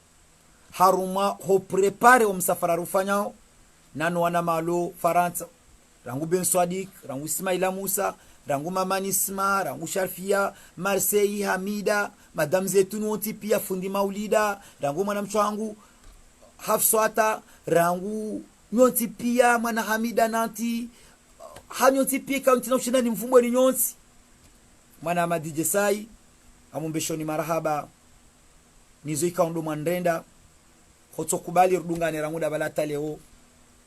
haruma ho prepare msafara rufanyao, nanu wana malo Faransa, rangu Ben Swadik, rangu Ismaila Musa, rangu Mama Nisma, rangu Sharfia, Marseille Hamida, Madame Zetunu onti pia fundi Maulida, rangu mwanamcho wangu Hafswata, rangu nyonti pia mwana Hamida nanti, hanyonti pia kaunti na ushindani mfumo ni nyonti. Mwana Amadi Jesai, amumbeshoni marahaba, nizo ikaondo mwandrenda, hoto kubali rudungane ranguda balata leo,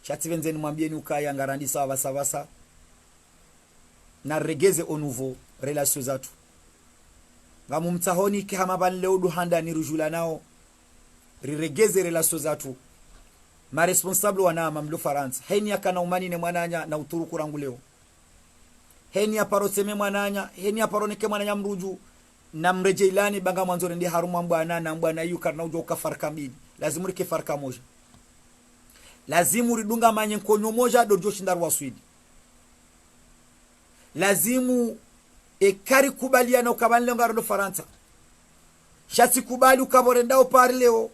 chativenze ni mwambieni ukaya ngarandi sawa savasa, na regeze au nouveau relation zatu. Ngamu mtahoni kihama ban leo duhanda ni rujula nao, riregeze relation zatu. Ma responsable wana mamlo Faransa, heni ya kana umani ne mwananya na uturu kurangu leo. Heni ya paroseme mwananya, heni ya paroneke mwananya mruju, na mreje ilani banga mwanzore ndi haruma mbwana na mbwana yu karna ujoka farka mbili. Lazimu rike farka moja. Lazimu ridunga manye konyo moja dojo shindaru wa Swidi. Lazimu ekari kubalia na ukabani leo ngaro do Faransa. Shati kubali ukaborenda upari leo.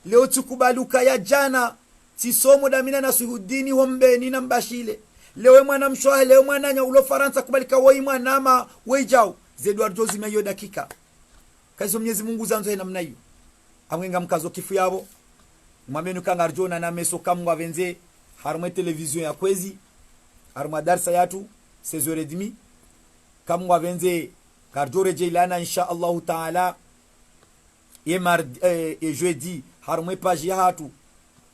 Leo tukubali ukaya jana. Tisomo damina na suhudini hombeni na mbashile. Leo mwana mshwahe, leo mwana nya ulo Faransa kubalika woi mwana ama weijao. Zedward Jozi meyo dakika. Kazi Mwenyezi Mungu zanzo hena mna hiyo. Amwenga mkazo kifu yabo. Mwamenu kangarjona na meso kamwa venze. Harumwe televizion ya kwezi. Harumwa darsa yatu. 16h30. Kamwa venze. Karjore Jailana insha Allahu Ta'ala. E jeudi. Harumwe page ya hatu.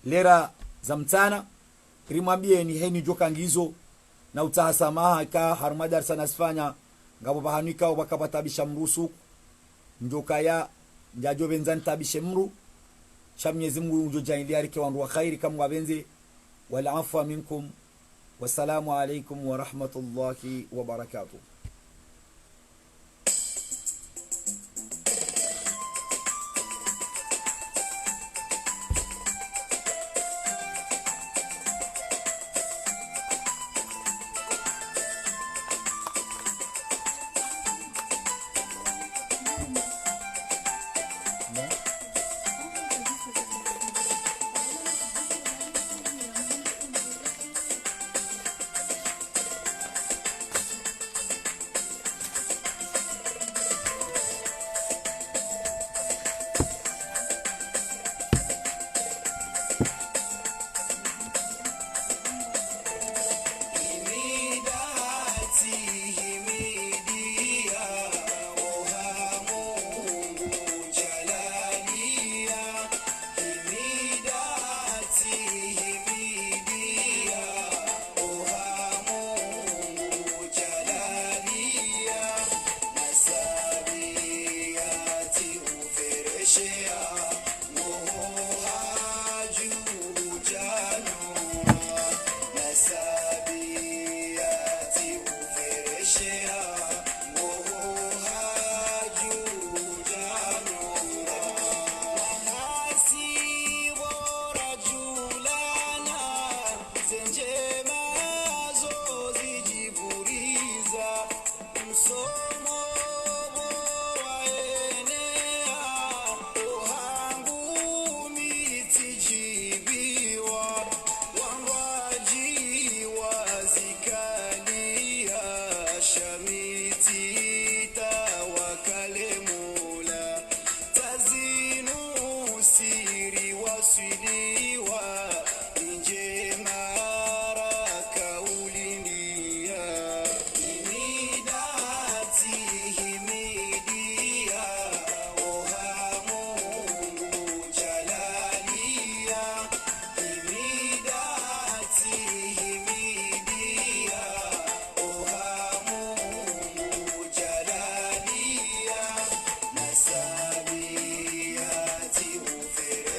Lera zamtana. Rimwambie ni heni joka ngizo. Na utahasamaha ka harumwa darsa nasifanya. Ngabo bahanika ubakabatabisha mrusu. Njoka ya njajo benzani tabishe mru. Shamnyezi Mungu ujojaili arike wandu wa khairi kama wabenze. Wal afwa minkum. Wassalamu alaikum wa rahmatullahi wa barakatuh.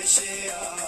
Share.